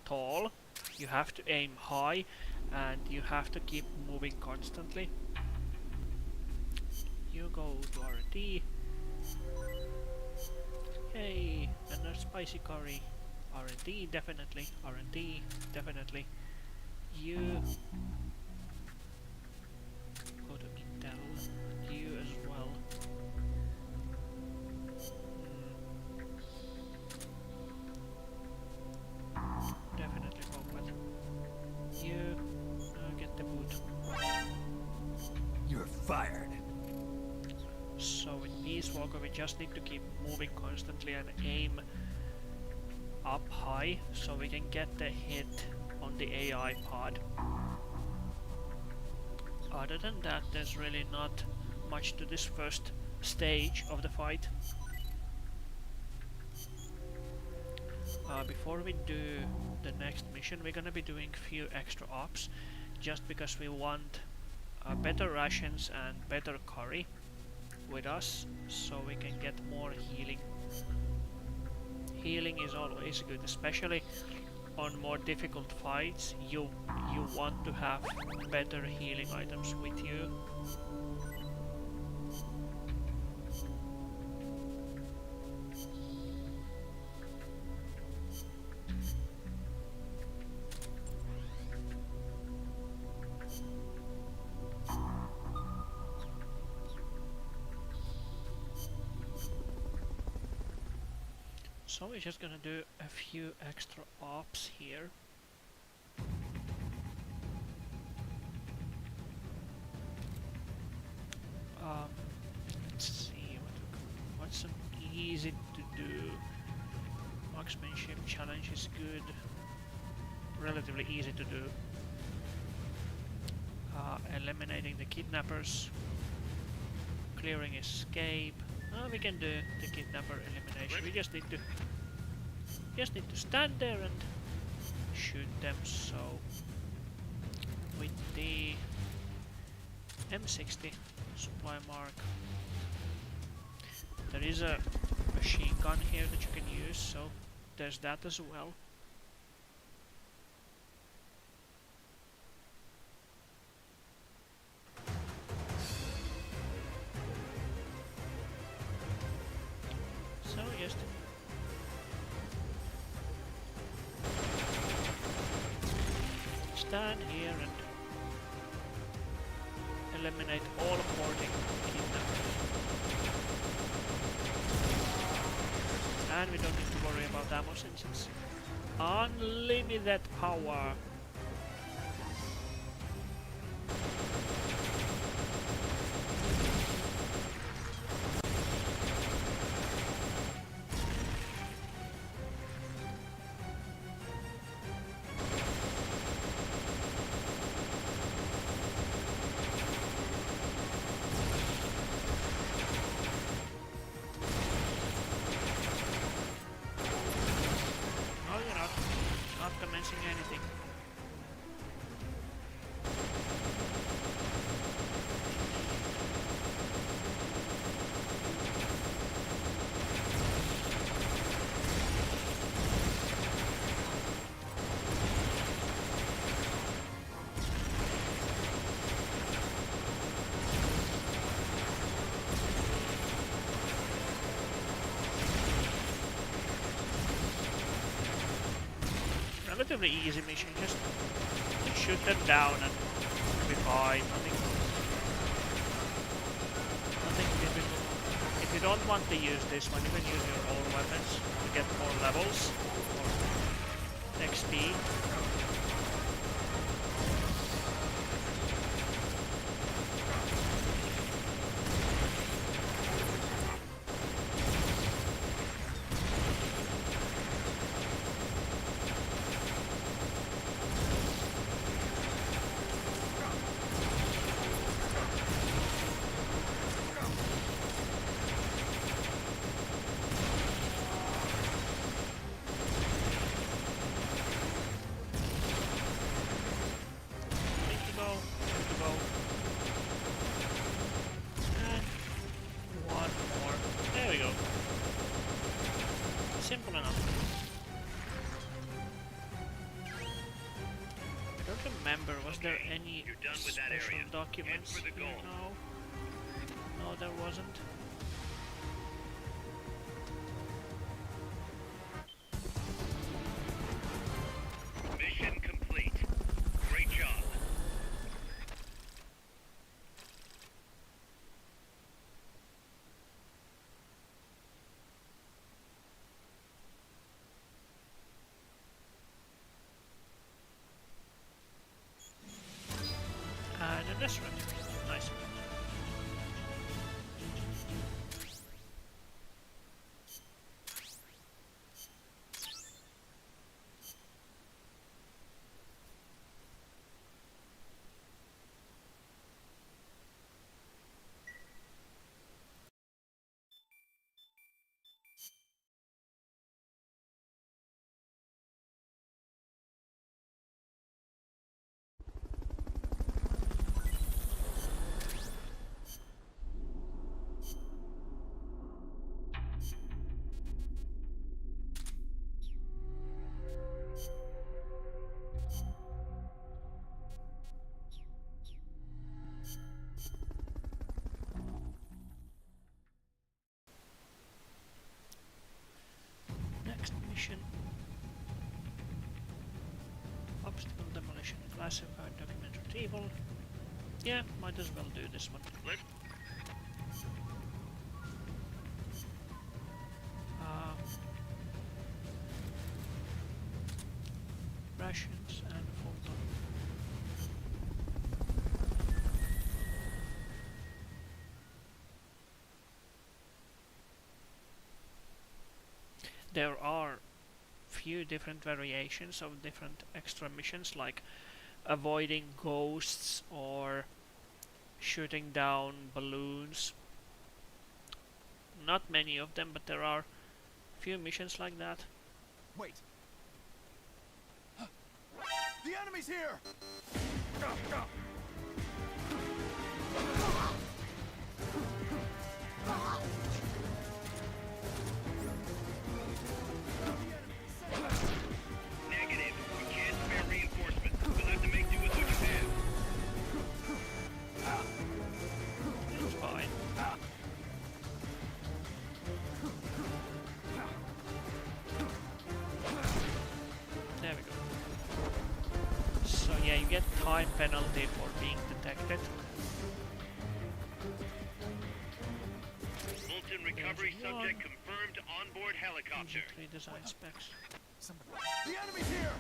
tall, you have to aim high and you have to keep moving constantly. You go to R&D. Hey, another spicy curry. R&D, definitely. R&D, definitely. You go to Intel. You as well. Definitely combat. You get the boot. You're fired. So with Peace Walker we just need to keep moving constantly and aim up high so we can get the hit on the AI pod. Other than that, there's really not much to this first stage of the fight. Before we do the next mission, we're gonna be doing a few extra ops just because we want better rations and better curry with us so we can get more healing. Healing is always good, especially on more difficult fights. You want to have better healing items with you. So we're just gonna do a few extra ops here. Let's see what's easy to do. Marksmanship challenge is good, relatively easy to do. Eliminating the kidnappers, clearing escape. We can do the kidnapper elimination. We just need to stand there and shoot them. So with the M60 supply mark, there is a machine gun here that you can use, so there's that as well. So just stand here and eliminate all boarding kidnappers. And we don't need to worry about ammo since it's unlimited power. Anything. Relatively easy mission, just shoot them down and you'll be fine. Nothing difficult. If you don't want to use this one, you can use your own weapons to get more levels or XP. don't remember, was there any you're done with that special area. documents? Head for the goal. No. No, there wasn't. Mission complete. Great job. And a restaurant. Nice. Next mission. Obstacle demolition, classified document retrieval. Yeah, might as well do this one. Let's Rations and photo. There are few different variations of different extra missions, like avoiding ghosts or shooting down balloons. Not many of them, but there are few missions like that. Wait. The enemy's here! negative. We can't spare reinforcements. We'll have to make do with what you have. It's fine. There we go. So yeah, you get time penalty for being detected. Fulton recovery subject confirmed onboard helicopter. PG-3 design specs. Somebody. The enemy's here!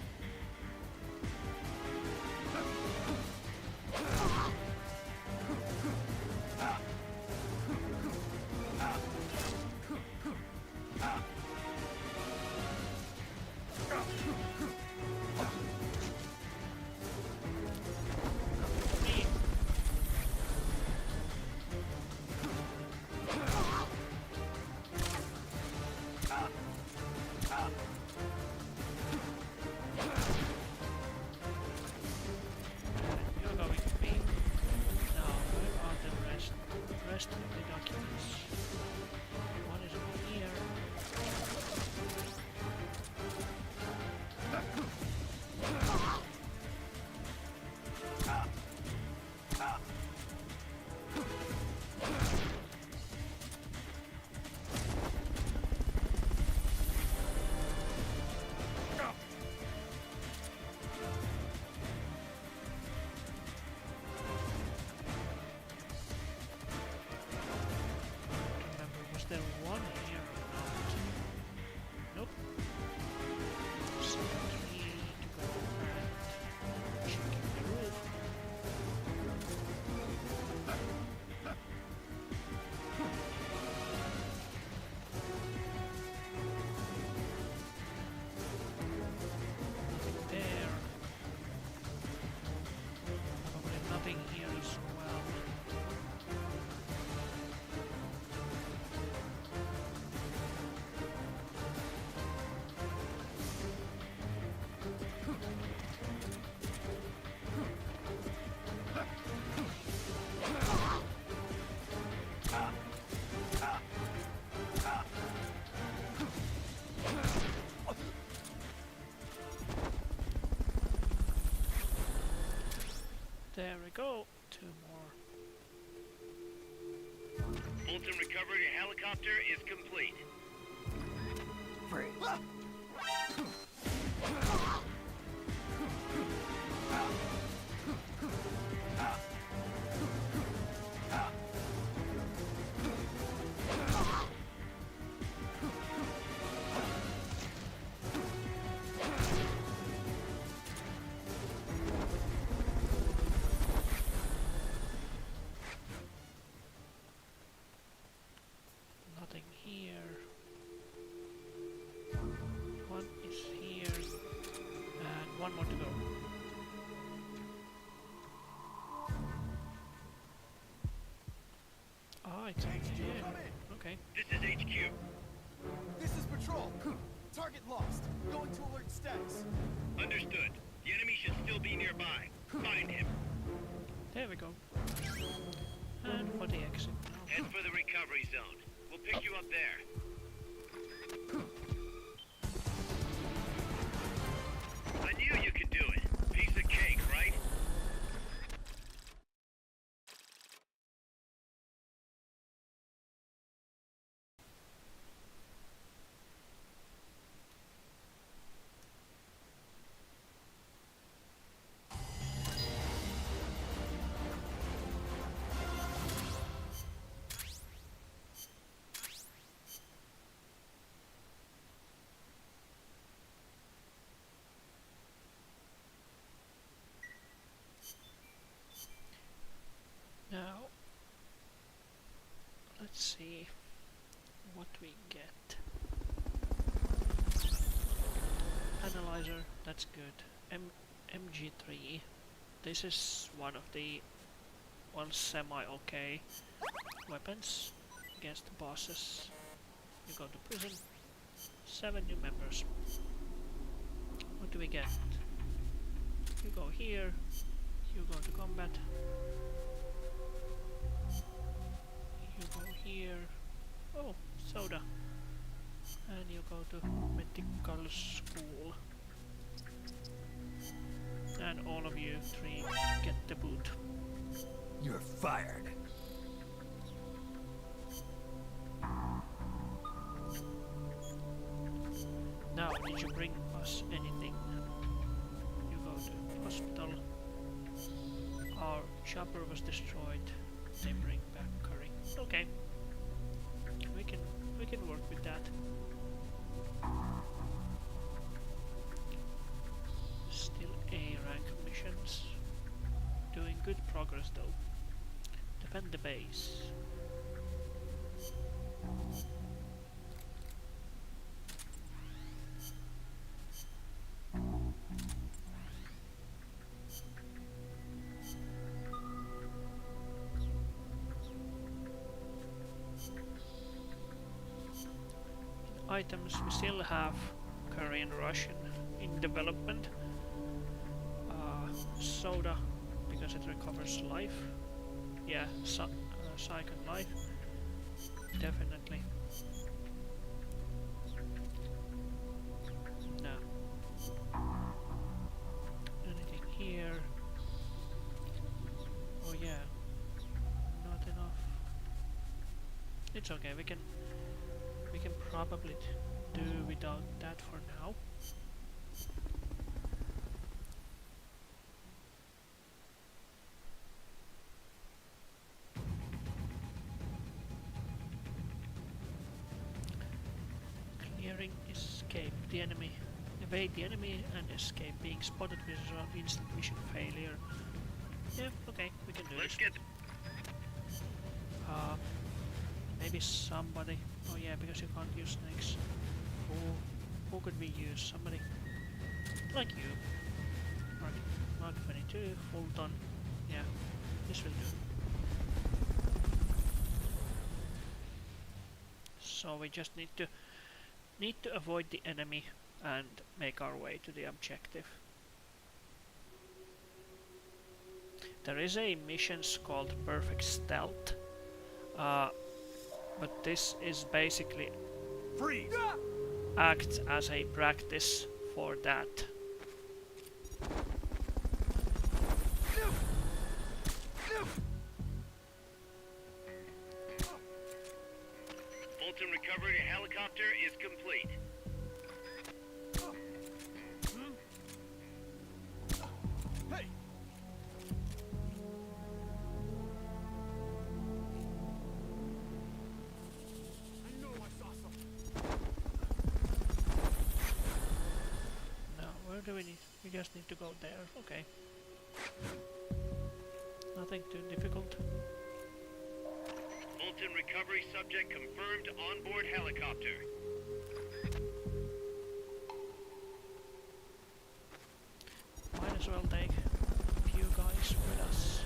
You're going to be. Now, where are the rest of the documents? One is over here. Remember, was there one here or not? Nope. So we need to go and check the roof. Nothing there. Probably nothing here as well. There we go. 2 more. Fulton recovery helicopter is complete. Freeze. Nothing here. One is here. And one more to go. Ah, it's here. Okay. This is HQ. This is patrol. Target lost. Going to alert status. Understood. The enemy should still be nearby. Find him. There we go. And for the exit now. Head for the recovery zone. We'll pick you up there. I knew you could do it. Piece of cake, right? Now, let's see what we get. Analyzer, that's good. MG3. This is one of the semi-okay weapons against the bosses. You go to prison. 7 new members. What do we get? You go here. You go to combat. You go here. Oh, soda. And you go to medical school. And all of you 3 get the boot. You're fired. Now, did you bring us anything? You go to hospital. Our chopper was destroyed. They bring back curry. Okay. We can work with that. Still A rank missions. Doing good progress though. Defend the base. Items, we still have Korean Russian in development. Soda, because it recovers life. Yeah, second life. Definitely. No. Anything here? Oh yeah. Not enough. It's okay, we can probably do without that for now. Clearing escape the enemy. Evade the enemy and escape. Being spotted with instant mission failure. Yeah, okay, we can do Let's this. get Maybe somebody. Oh yeah, because you can't use snakes. Who could we use? Somebody like you. Mark 22, Fulton. Yeah, this will do. So we just need to avoid the enemy and make our way to the objective. There is a mission called Perfect Stealth. But this is basically acts as a practice for that. just need to go there. Okay. Nothing too difficult. Fulton recovery subject confirmed onboard helicopter. Might as well take a few guys with us.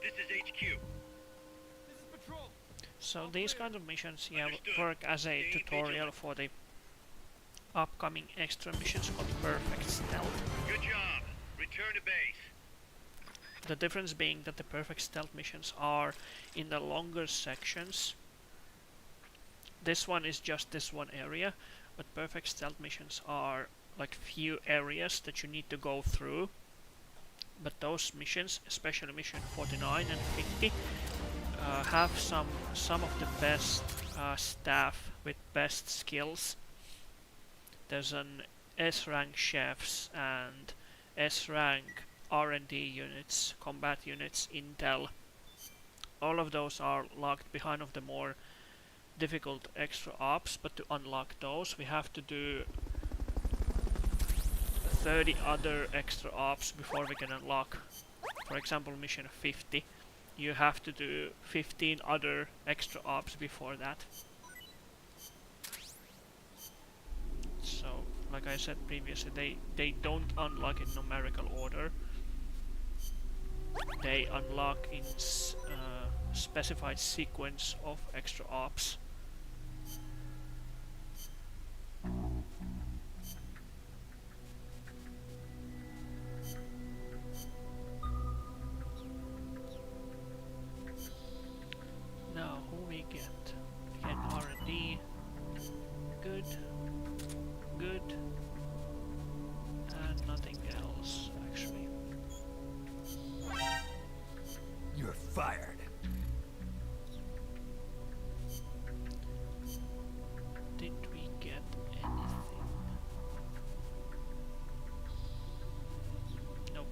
This is HQ. This is patrol. So these kind of missions, yeah, Understood. work as a Stay tutorial vigilant. for the upcoming extra missions called Perfect Stealth. Good job. Return to base. The difference being that the Perfect Stealth missions are in the longer sections. This one is just this one area, but Perfect Stealth missions are like few areas that you need to go through. But those missions, especially mission 49 and 50, have some of the best staff with best skills. There's an S-rank chefs and S-rank R&D units, combat units, intel. All of those are locked behind of the more difficult extra ops, but to unlock those we have to do 30 other extra ops before we can unlock. For example, mission 50, you have to do 15 other extra ops before that. So, like I said previously, they don't unlock in numerical order. They unlock in specified sequence of extra ops. Now, who we get? We get R&D. Good. Good. And nothing else, actually. You're fired. Did we get anything? Nope.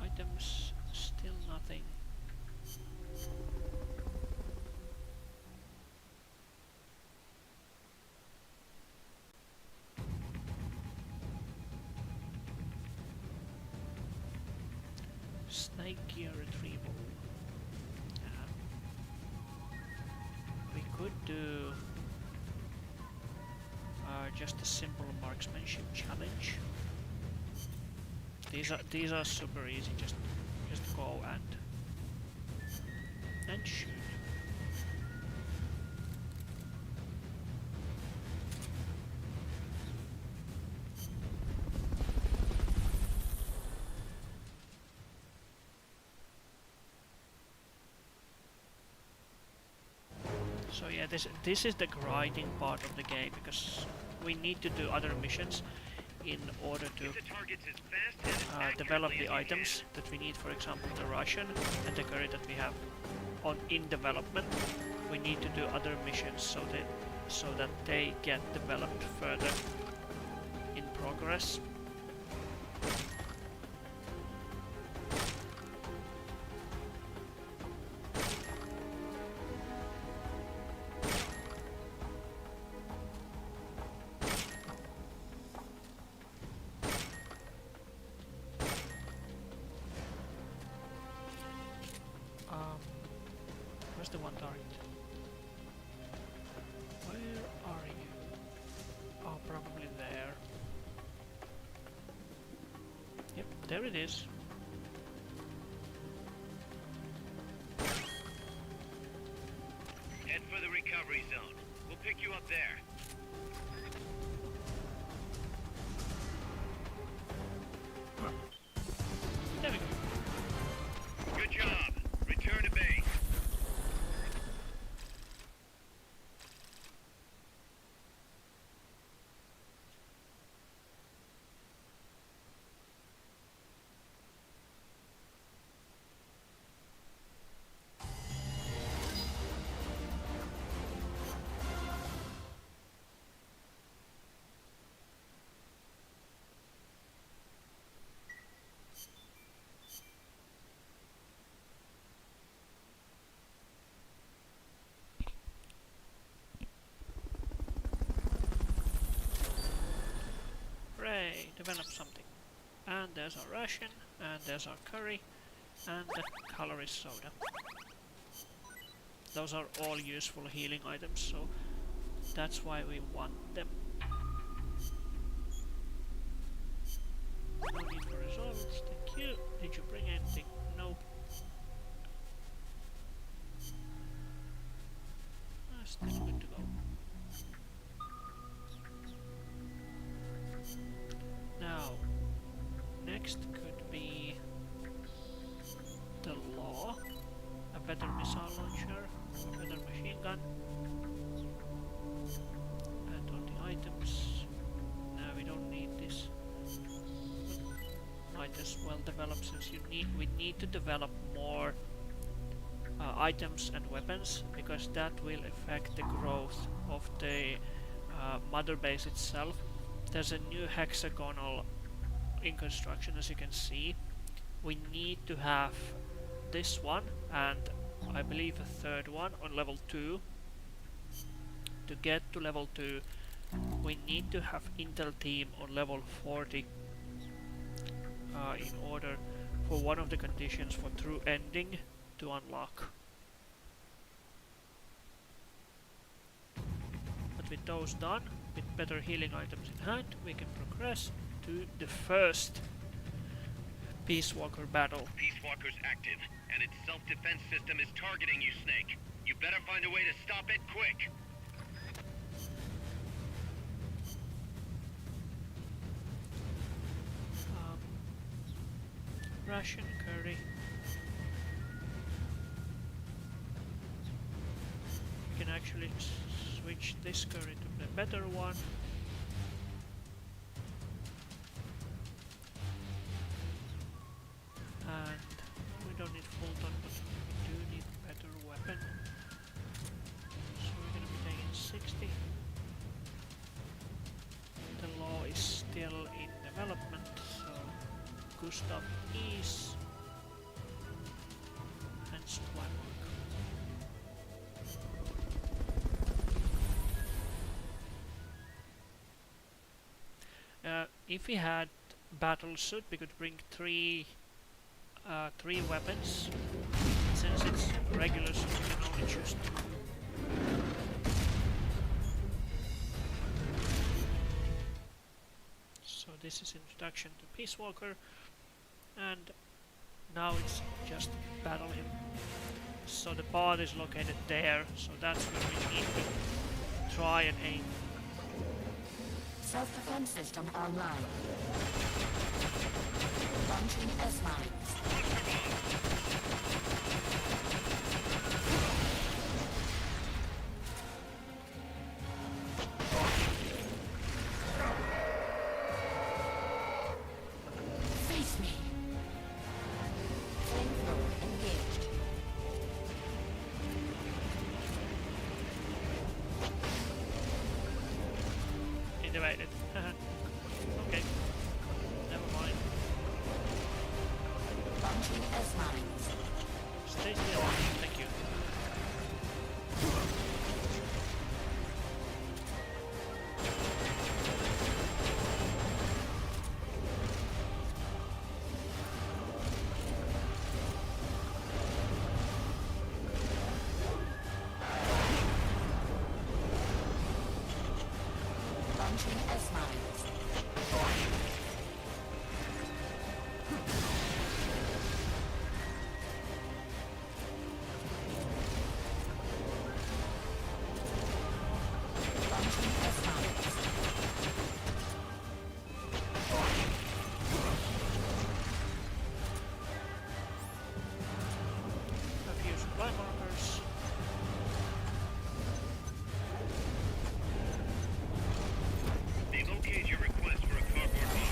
Items, still nothing. Snake gear retrieval. We could do just a simple marksmanship challenge. These are super easy. Just go and shoot. So yeah, this is the grinding part of the game, because we need to do other missions in order to Get the targets as fast and develop accurately the as you can. items that we need. For example, the Russian and the curry that we have in development. We need to do other missions so that they get developed further in progress. Where's the one target? Where are you? Oh, probably there. Yep, there it is. Head for the recovery zone. We'll pick you up there. There we go. Good job. Return to base. develop something. And there's our ration, and there's our curry, and the color is soda. Those are all useful healing items, so that's why we want them. No need for results, thank you. Did you bring anything? Nope. Still good to go. Now, next could be the law, a better missile launcher, a better machine gun, and on the items, no, we don't need this. Might as well develop, since we need to develop more items and weapons, because that will affect the growth of the mother base itself. There's a new hexagonal in construction, as you can see. We need to have this one and I believe a third one on level 2. To get to level 2 we need to have Intel team on level 40 in order for one of the conditions for true ending to unlock. But with those done, with better healing items in hand, we can progress to the first Peace Walker battle. Peace Walker's active, and its self-defense system is targeting you, Snake. You better find a way to stop it quick! Russian curry. We can actually switch this curry to the better one. And we don't need Fulton, but we do need better weapon. So we're gonna be taking 60. The law is still in development, so Gustav is and supply mark. If we had battle suit, we could bring three weapons. Since it's regular suit, we can only choose 2. So this is introduction to Peace Walker, and now it's just battle him. So the path is located there, so that's where we need to try and aim. Self-defense system online. Launching S-mines. Face me. Flamethrower engaged. Innovated. Okay. Never mind. Launching S-mines. Stay still. Thank you. Launching S-mines. Launching S-mines. A few supply markers. They locate your request for a cardboard box.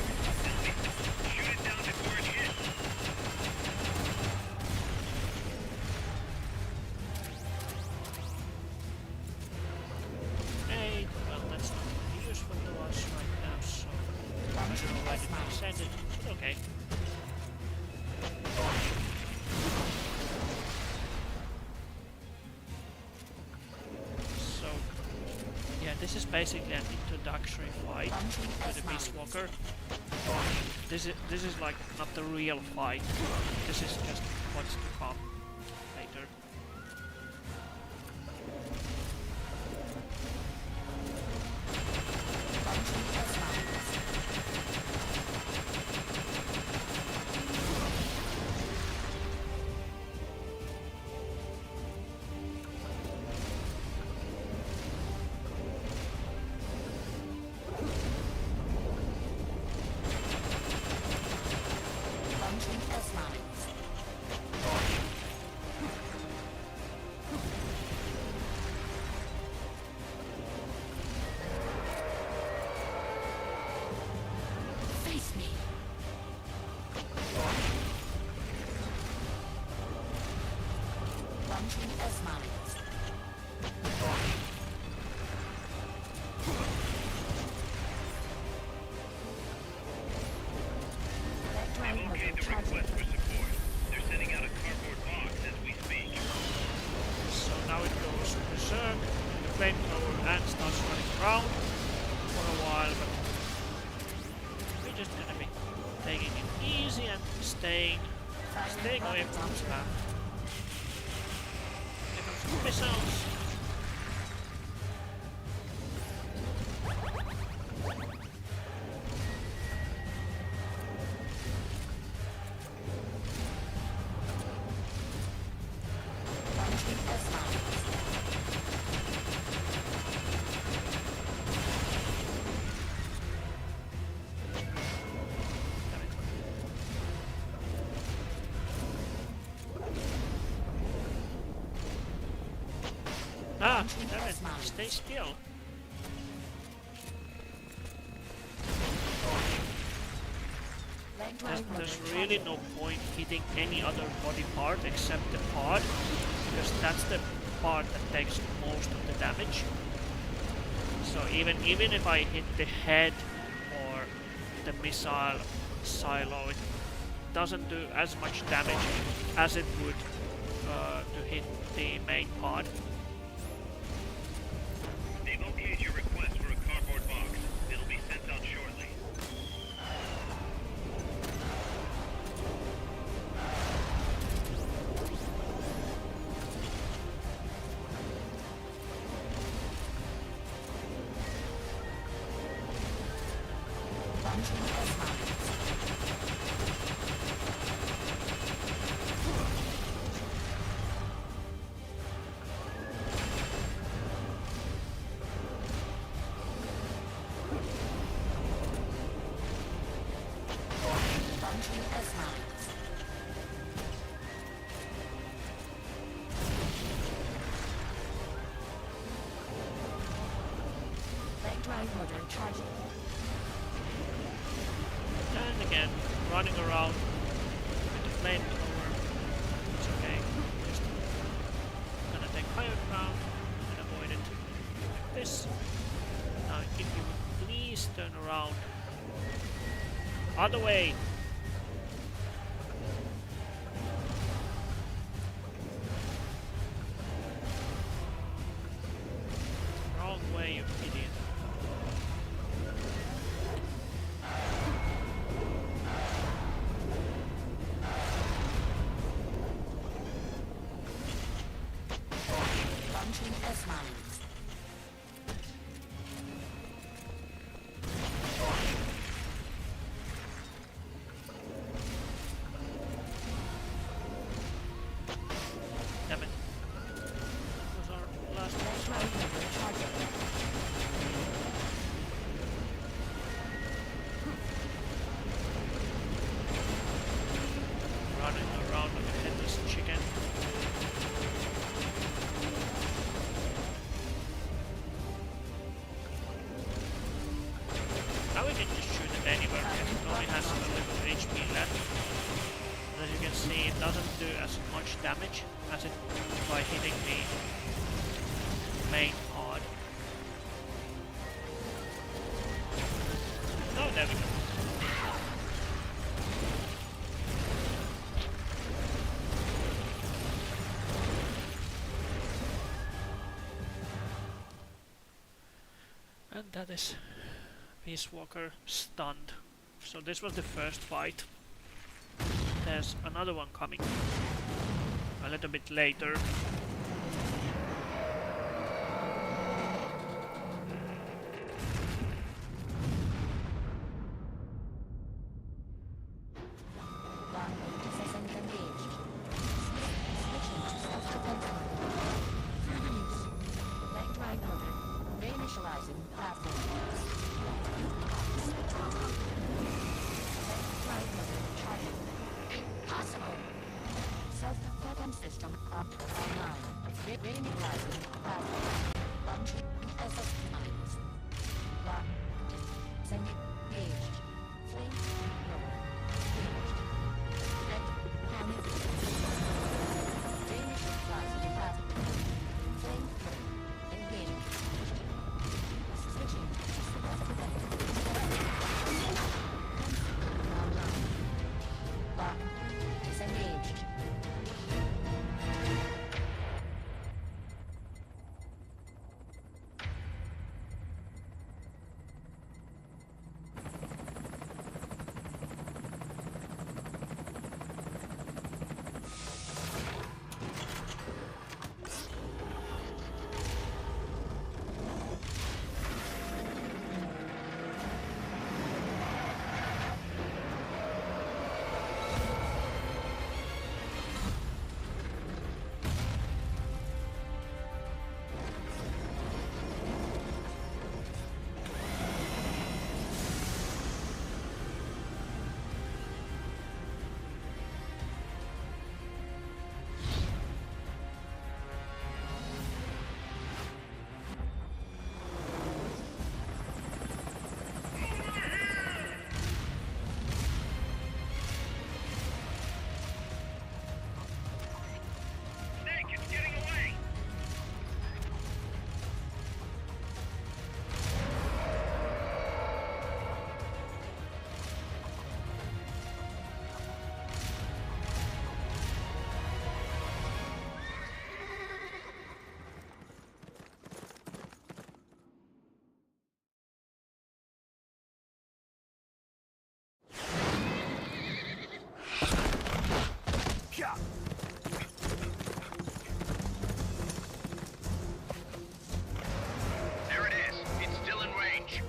Shoot it down before it hits. Hey, well that's not really useful to us right now, so I don't know why did I send it, but okay. So, yeah, this This is basically an introductory fight to the Peace Walker. This is like not the real fight. This is just what's to come later. Staying away from the spam. Here comes the missiles. Ah, damn it, stay still. There's really no point hitting any other body part except the pod, because that's the part that takes most of the damage. So even if I hit the head or the missile silo, it doesn't do as much damage as it would to hit the main pod. They've okayed your request for a cardboard box. It'll be sent out shortly. And again, running around with the flamethrower. It's okay. Just gonna take higher ground and avoid it like this. Now, if you would please turn around. Other way! Wrong way, you idiot. Damn it. That was our last one. Running around like a headless chicken. Now we can just shoot it anywhere because it only has a little HP left. As you can see, it doesn't do as much damage as it by hitting the main pod. Oh, there we go. And that is Peace Walker stunned. So this was the first fight. There's another one coming a little bit later. There it is. It's still in range.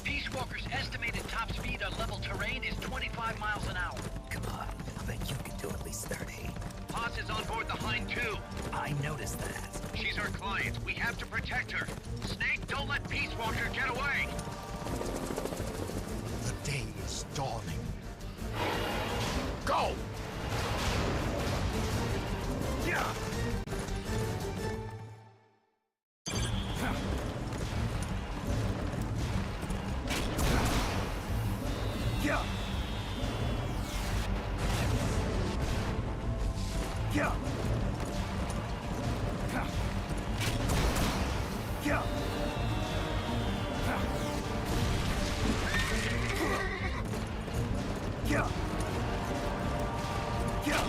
Peace Walker's estimated top speed on level terrain is 25 miles an hour. Come on, I bet you can do at least 30. Paz is on board the Hind too. I noticed that. She's our client. We have to protect her. Snake, don't let Peace Walker get away. The day is dawning. Go! Yeah! Yeah! Yeah! Yeah! Yeah! Yeah!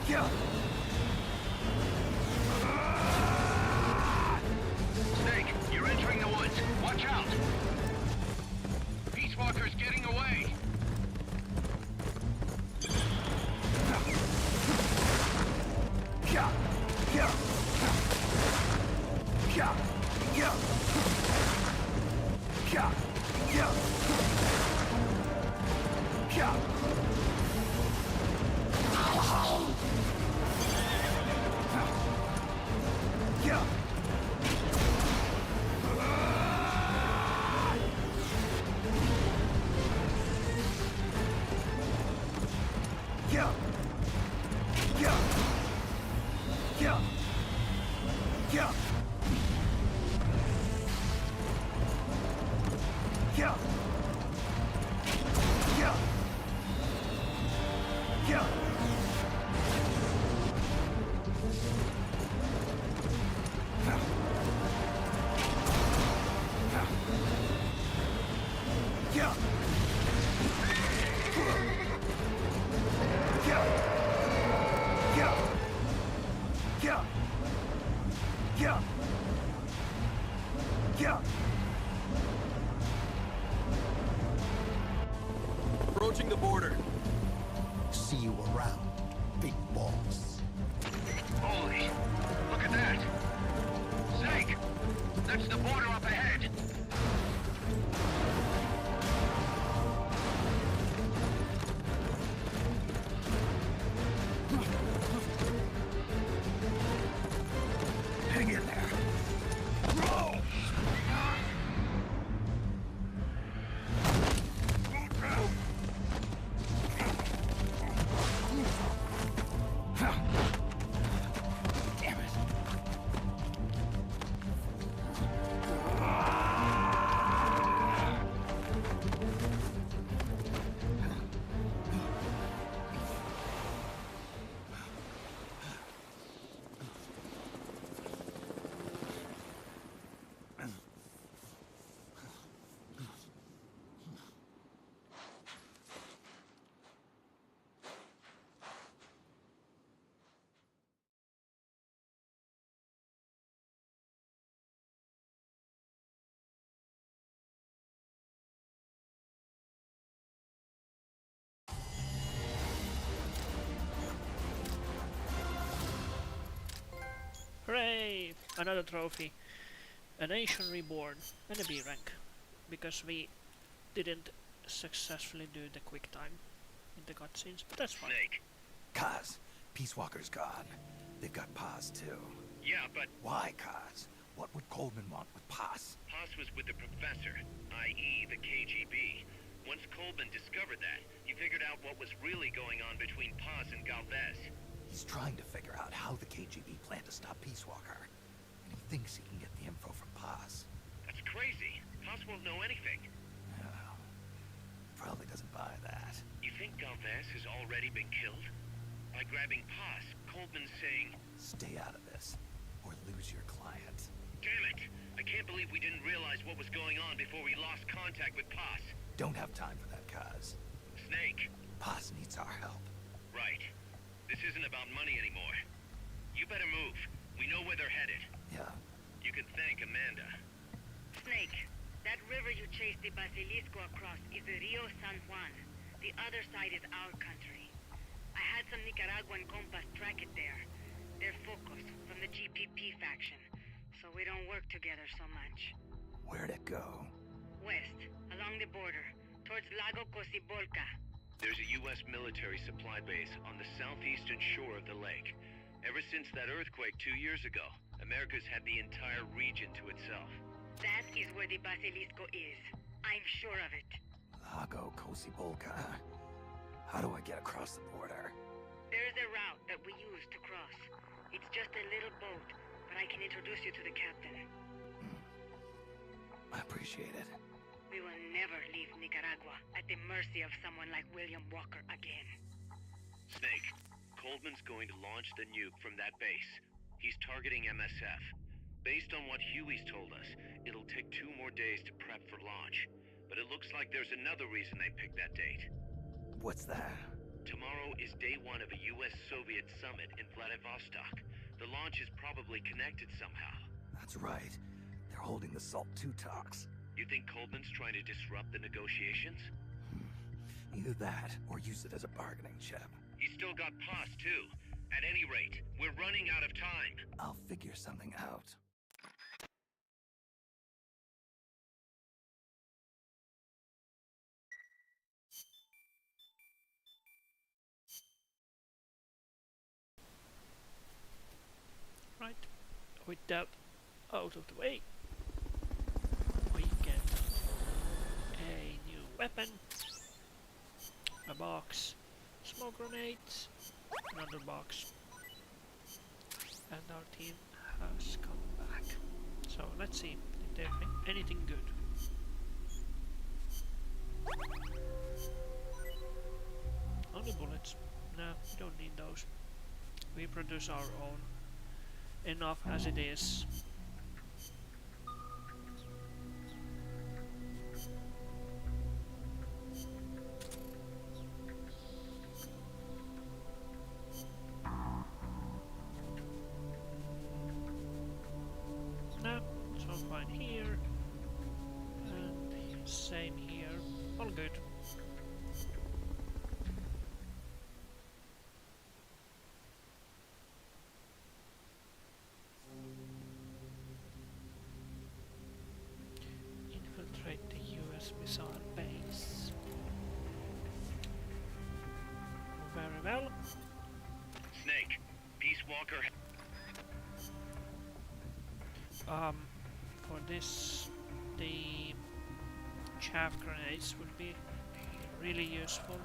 Yeah! Snake, you're entering the woods. Watch out. Peace Walker's getting away. Yeah! Yeah! Yeah! Yeah! Yeah! Yeah! Yeah! Yeah! Yeah! Yeah! Yeah! Yeah! Yeah! Yeah! Yeah! Yeah! Yeah! Yeah! Yeah. Yeah. Approaching the border. See you around, big boss. Holy, look at that! Snake! That's the border up ahead! Hang in there. Roll! Damn it. Hooray! Another trophy. A nation reborn and a B rank. Because we didn't successfully do the quick time in the cutscenes, but that's fine. Snake. Kaz, Peace Walker's gone. They've got Paz too. Yeah, but Why, Kaz? What would Coleman want with Paz? Haas was with the professor, i.e. the KGB. Once Coleman discovered that, he figured out what was really going on between Paz and Galvez. He's trying to figure out how the KGB plan to stop Peace Walker. And he thinks he can get the info from Paz. That's crazy. Haas won't know anything. Oh, probably doesn't buy that. You think Galvez has already been killed? By grabbing Paz, Coleman's saying, Stay out of this, or lose your client. damn it! I can't believe we didn't realize what was going on before we lost contact with Paz. Don't have time for that, Kaz. Snake. Paz needs our help. Right. This isn't about money anymore. You better move. We know where they're headed. Yeah. You can thank Amanda. Snake, that river you chased the Basilisco across is the Rio San Juan. The other side is our country. I had some Nicaraguan compas track it there. They're focus from the GPP faction, so we don't work together so much. Where'd it go? West, along the border, towards Lago Cocibolca. There's a U.S. military supply base on the southeastern shore of the lake. Ever since that earthquake 2 years ago, America's had the entire region to itself. That is where the Basilisco is. I'm sure of it. Lago Cocibolca. How do I get across the border? There's a route that we use to cross. It's just a little boat, but I can introduce you to the captain. I appreciate it. We will never leave Nicaragua at the mercy of someone like William Walker again. Snake, Coleman's going to launch the nuke from that base. He's targeting MSF. Based on what Huey's told us, it'll take 2 more days to prep for launch. But it looks like there's another reason they picked that date. What's that? Tomorrow is day 1 of a US-Soviet summit in Vladivostok. The launch is probably connected somehow. That's right. They're holding the SALT II talks. You think Coleman's trying to disrupt the negotiations? Either that, or use it as a bargaining chip. He's still got Paz, too. At any rate, we're running out of time. I'll figure something out. Right, with that out of the way, we get a new weapon, a box, smoke grenades, another box, and our team has come back. So let's see if there's anything good. Only bullets. No, we don't need those. We produce our own. Enough as it is. fine here. And same here. All good. Infiltrate the US missile base. Very well. Snake, Peace Walker. For this, the chaff grenades would be really useful.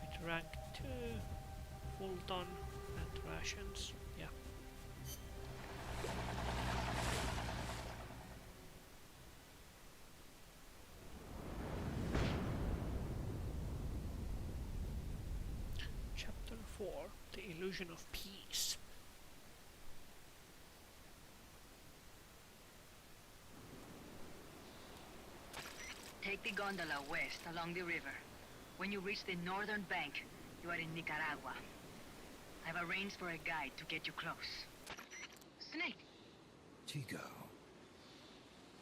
With rank 2, full ton and rations, yeah. Chapter 4, The Illusion of Peace. Take the gondola west along the river. When you reach the northern bank, you are in Nicaragua. I've arranged for a guide to get you close. Snake! Chico.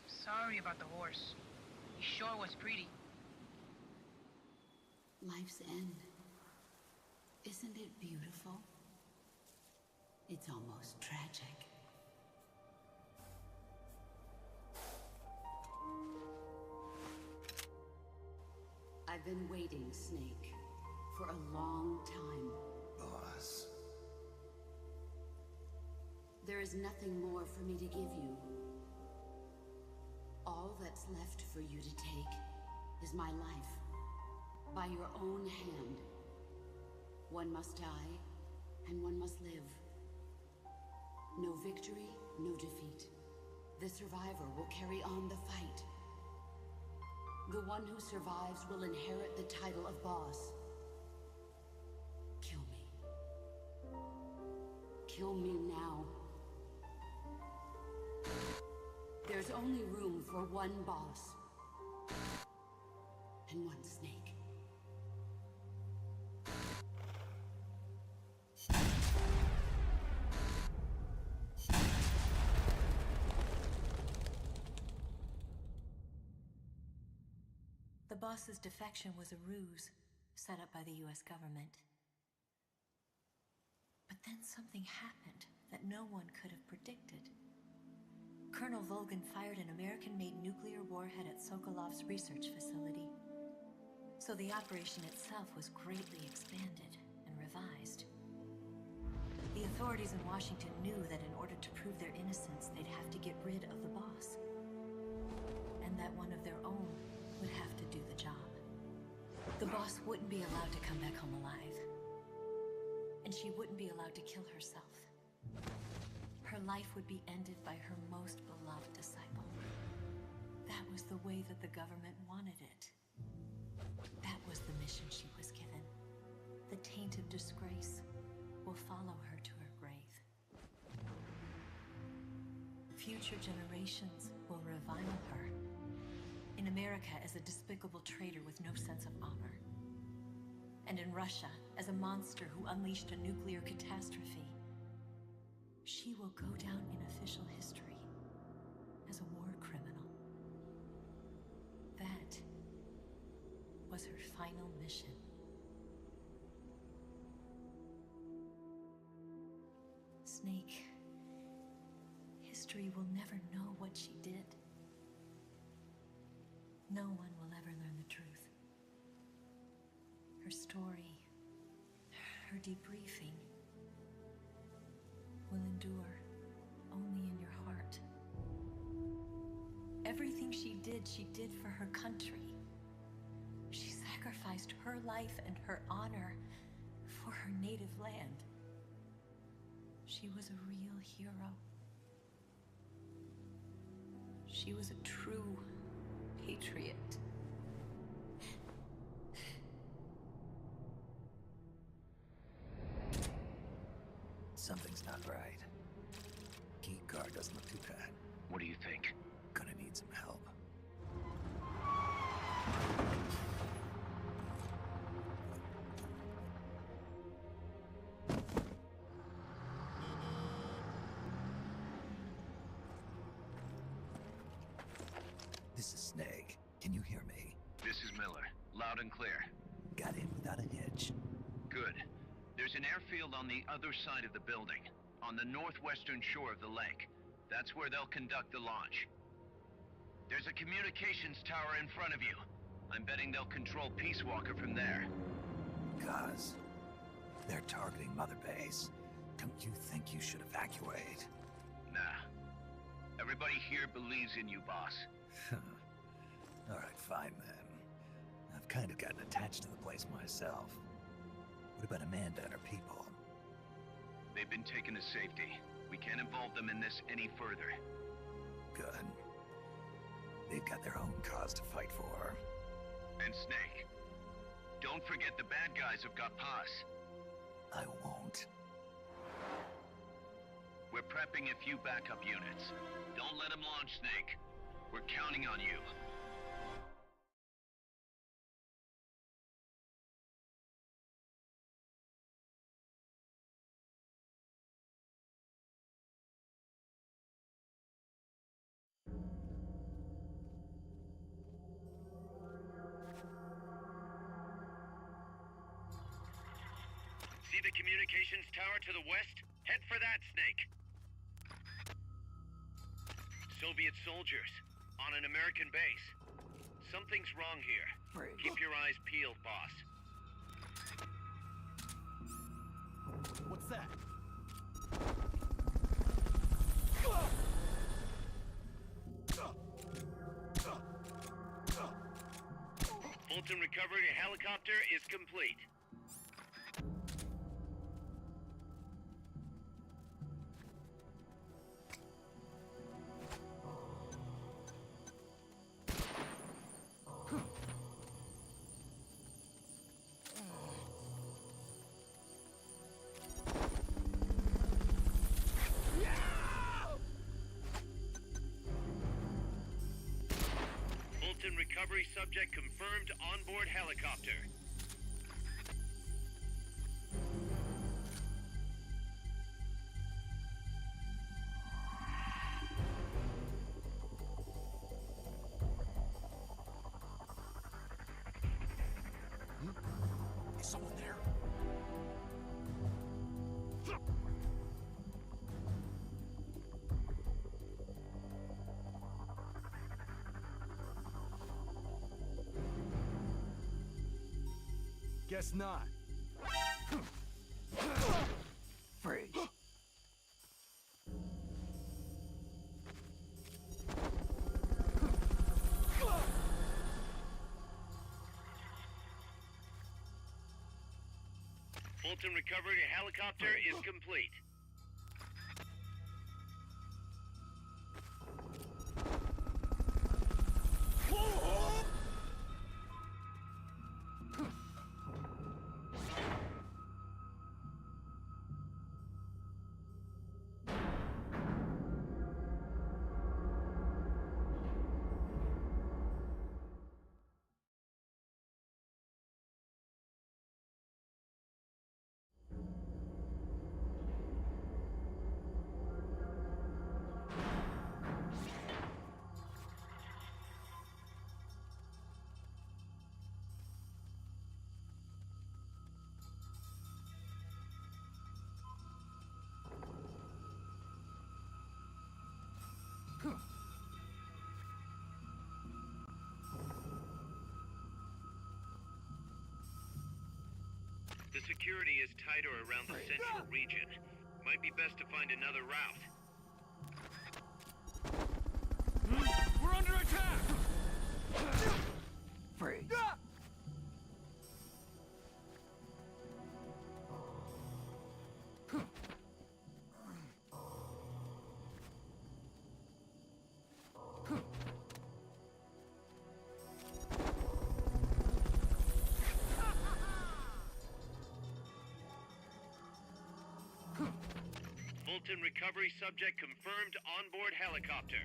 Sorry about the horse. He sure was pretty. Life's end. Isn't it beautiful? It's almost tragic. I've been waiting, Snake, for a long time. Boss. There is nothing more for me to give you. All that's left for you to take is my life. By your own hand. One must die, and one must live. No victory, no defeat. The survivor will carry on the fight. The one who survives will inherit the title of boss. Kill me. Kill me now. There's only room for one boss. And one snake. The boss's defection was a ruse set up by the US government. But then something happened that no one could have predicted. Colonel Volgan fired an American-made nuclear warhead at Sokolov's research facility. So the operation itself was greatly expanded and revised. The authorities in Washington knew that in order to prove their innocence, they'd have to get rid of the boss. And that one of their own would have to do the job. The boss wouldn't be allowed to come back home alive. And she wouldn't be allowed to kill herself. Her life would be ended by her most beloved disciple. That was the way that the government wanted it. That was the mission she was given. The taint of disgrace will follow her to her grave. Future generations will revile her. In America as a despicable traitor with no sense of honor. And in Russia as a monster who unleashed a nuclear catastrophe. She will go down in official history as a war criminal. That was her final mission. Snake, history will never know what she did. No one will ever learn the truth. Her story, her debriefing, will endure only in your heart. Everything she did for her country. She sacrificed her life and her honor for her native land. She was a real hero. She was a true patriot. Something's not right. Key card doesn't look too bad. What do you think? Gonna need need some help. This is Snake. Can you hear me? This is Miller. Loud and clear. Got in without a hitch. Good. There's an airfield on the other side of the building, on the northwestern shore of the lake. That's where they'll conduct the launch. There's a communications tower in front of you. I'm betting they'll control Peace Walker from there. Cuz they're targeting Mother Base. Don't you think you should evacuate? Nah. Everybody here believes in you, boss. Alright, fine then. I've kind of gotten attached to the place myself. What about Amanda and her people? They've been taken to safety. We can't involve them in this any further. Good. They've got their own cause to fight for. And Snake. Don't forget the bad guys have got Paz. I won't. We're prepping a few backup units. Don't let them launch, Snake. We're counting on you. See the communications tower to the west? Head for that, Snake. Soviet soldiers on an American base. Something's wrong here. Freak. Keep your eyes peeled, boss. What's that? Fulton recovery helicopter is complete. Fulton recovery subject confirmed onboard helicopter. Is someone there? Guess not. Freeze. Fulton recovery helicopter is complete. The security is tighter around the central region. Might be best to find another route. We're under attack! Freeze. Fulton recovery subject confirmed onboard helicopter.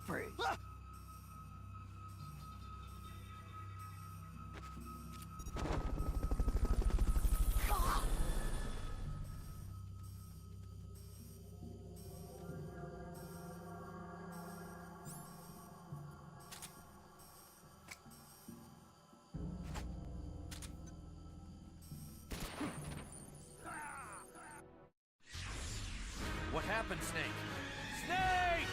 Freeze. What happened, Snake? Snake!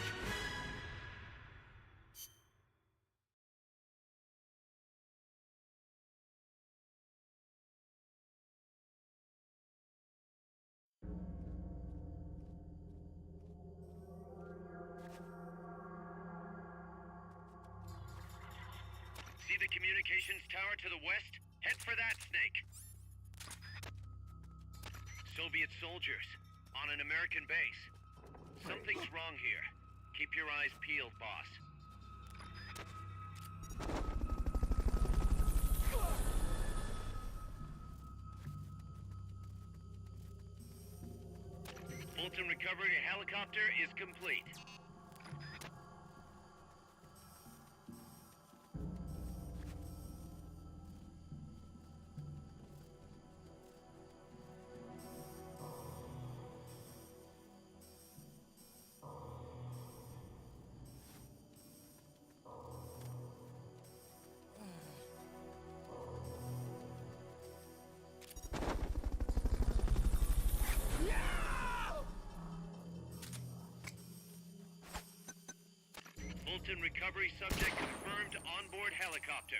See the communications tower to the west? Head for that, Snake. Soviet soldiers on an American base. Something's wrong here. Keep your eyes peeled, boss. Fulton recovery helicopter is complete. Fulton recovery subject confirmed onboard helicopter.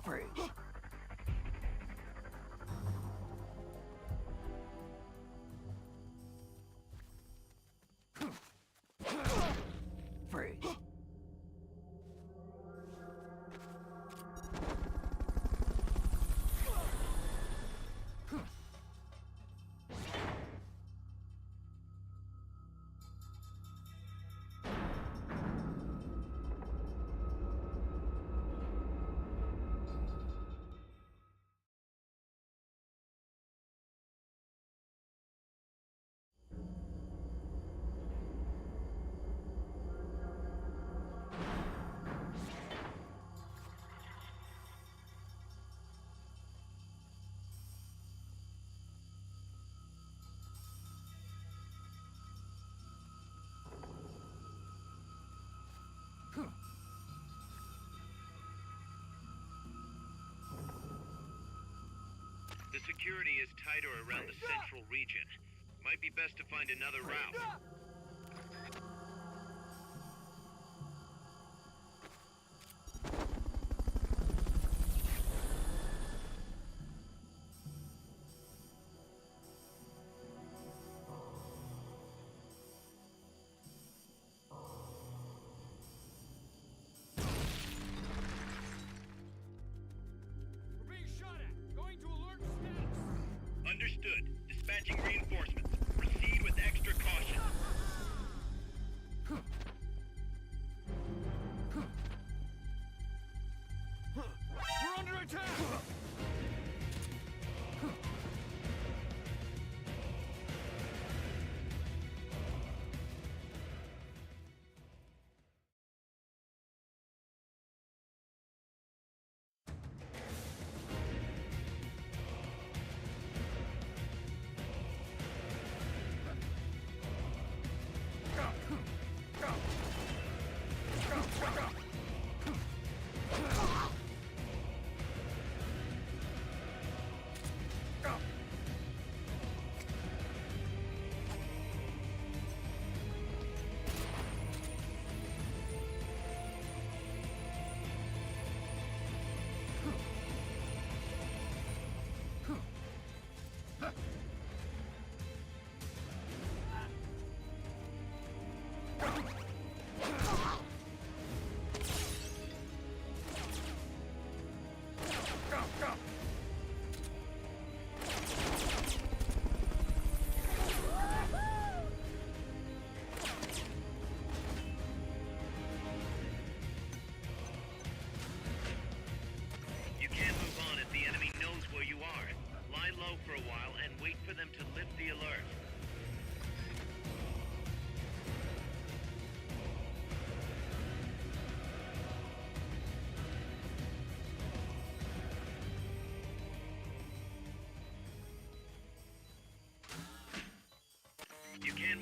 Freeze. Freeze. The security is tighter around the central region. Might be best to find another route. We're being shot at! Going to alert status! Understood. Dispatching reinforcements. Proceed with extra caution.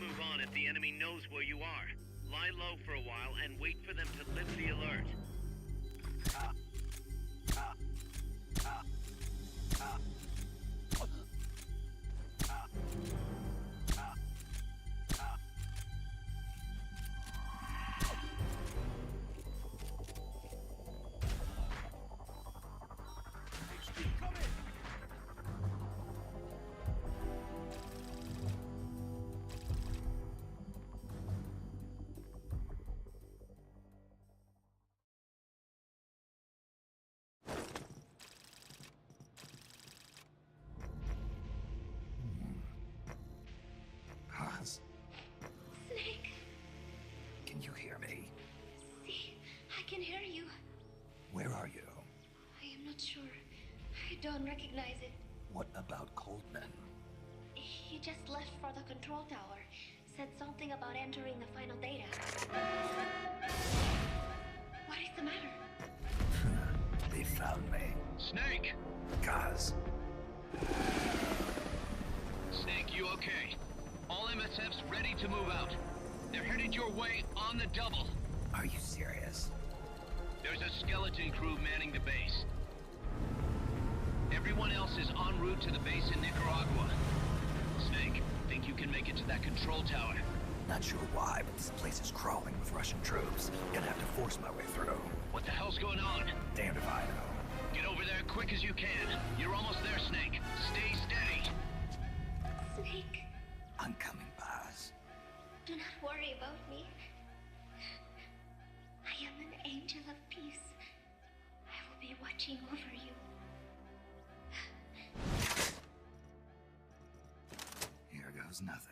move on if the enemy knows where you are. Lie low for a while and wait for them to lift the alert. Paz, Snake, can you hear me? see, I can hear you. Where are you? I am not sure. I don't recognize it. What about Coldman? He just left for the control tower. Said something about entering the final data. What is the matter? They found me. Snake! Kaz, Snake, you okay? All MSFs ready to move out. They're headed your way on the double. are you serious? There's a skeleton crew manning the base. Everyone else is en route to the base in Nicaragua. Snake, think you can make it to that control tower? Not sure why, but this place is crawling with Russian troops. Gonna have to force my way through. What the hell's going on? Damned if I know. Get over there quick as you can. You're almost there, Snake. Stay steady. Snake, I'm coming, Paz. do not worry about me. I am an angel of peace. I will be watching over you. Here goes nothing.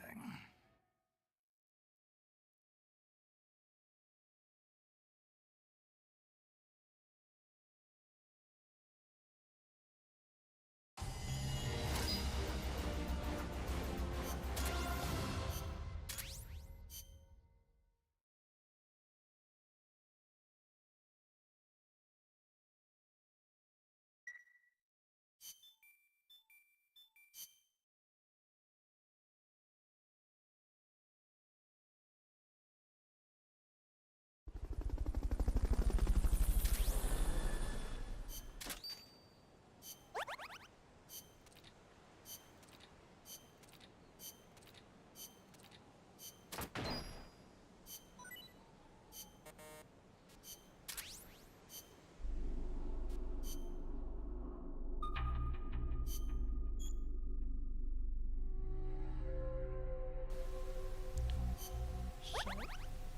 So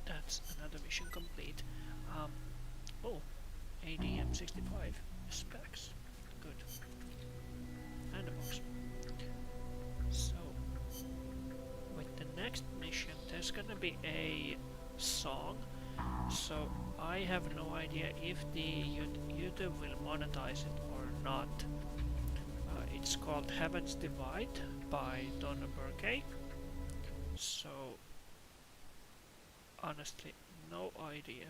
that's another mission complete. Oh, ADM 65 specs. Good. And a box. So with the next mission, there's gonna be a song. So I have no idea if the YouTube will monetize it or not. It's called Heaven's Divide by Donna Burke. So honestly, no idea.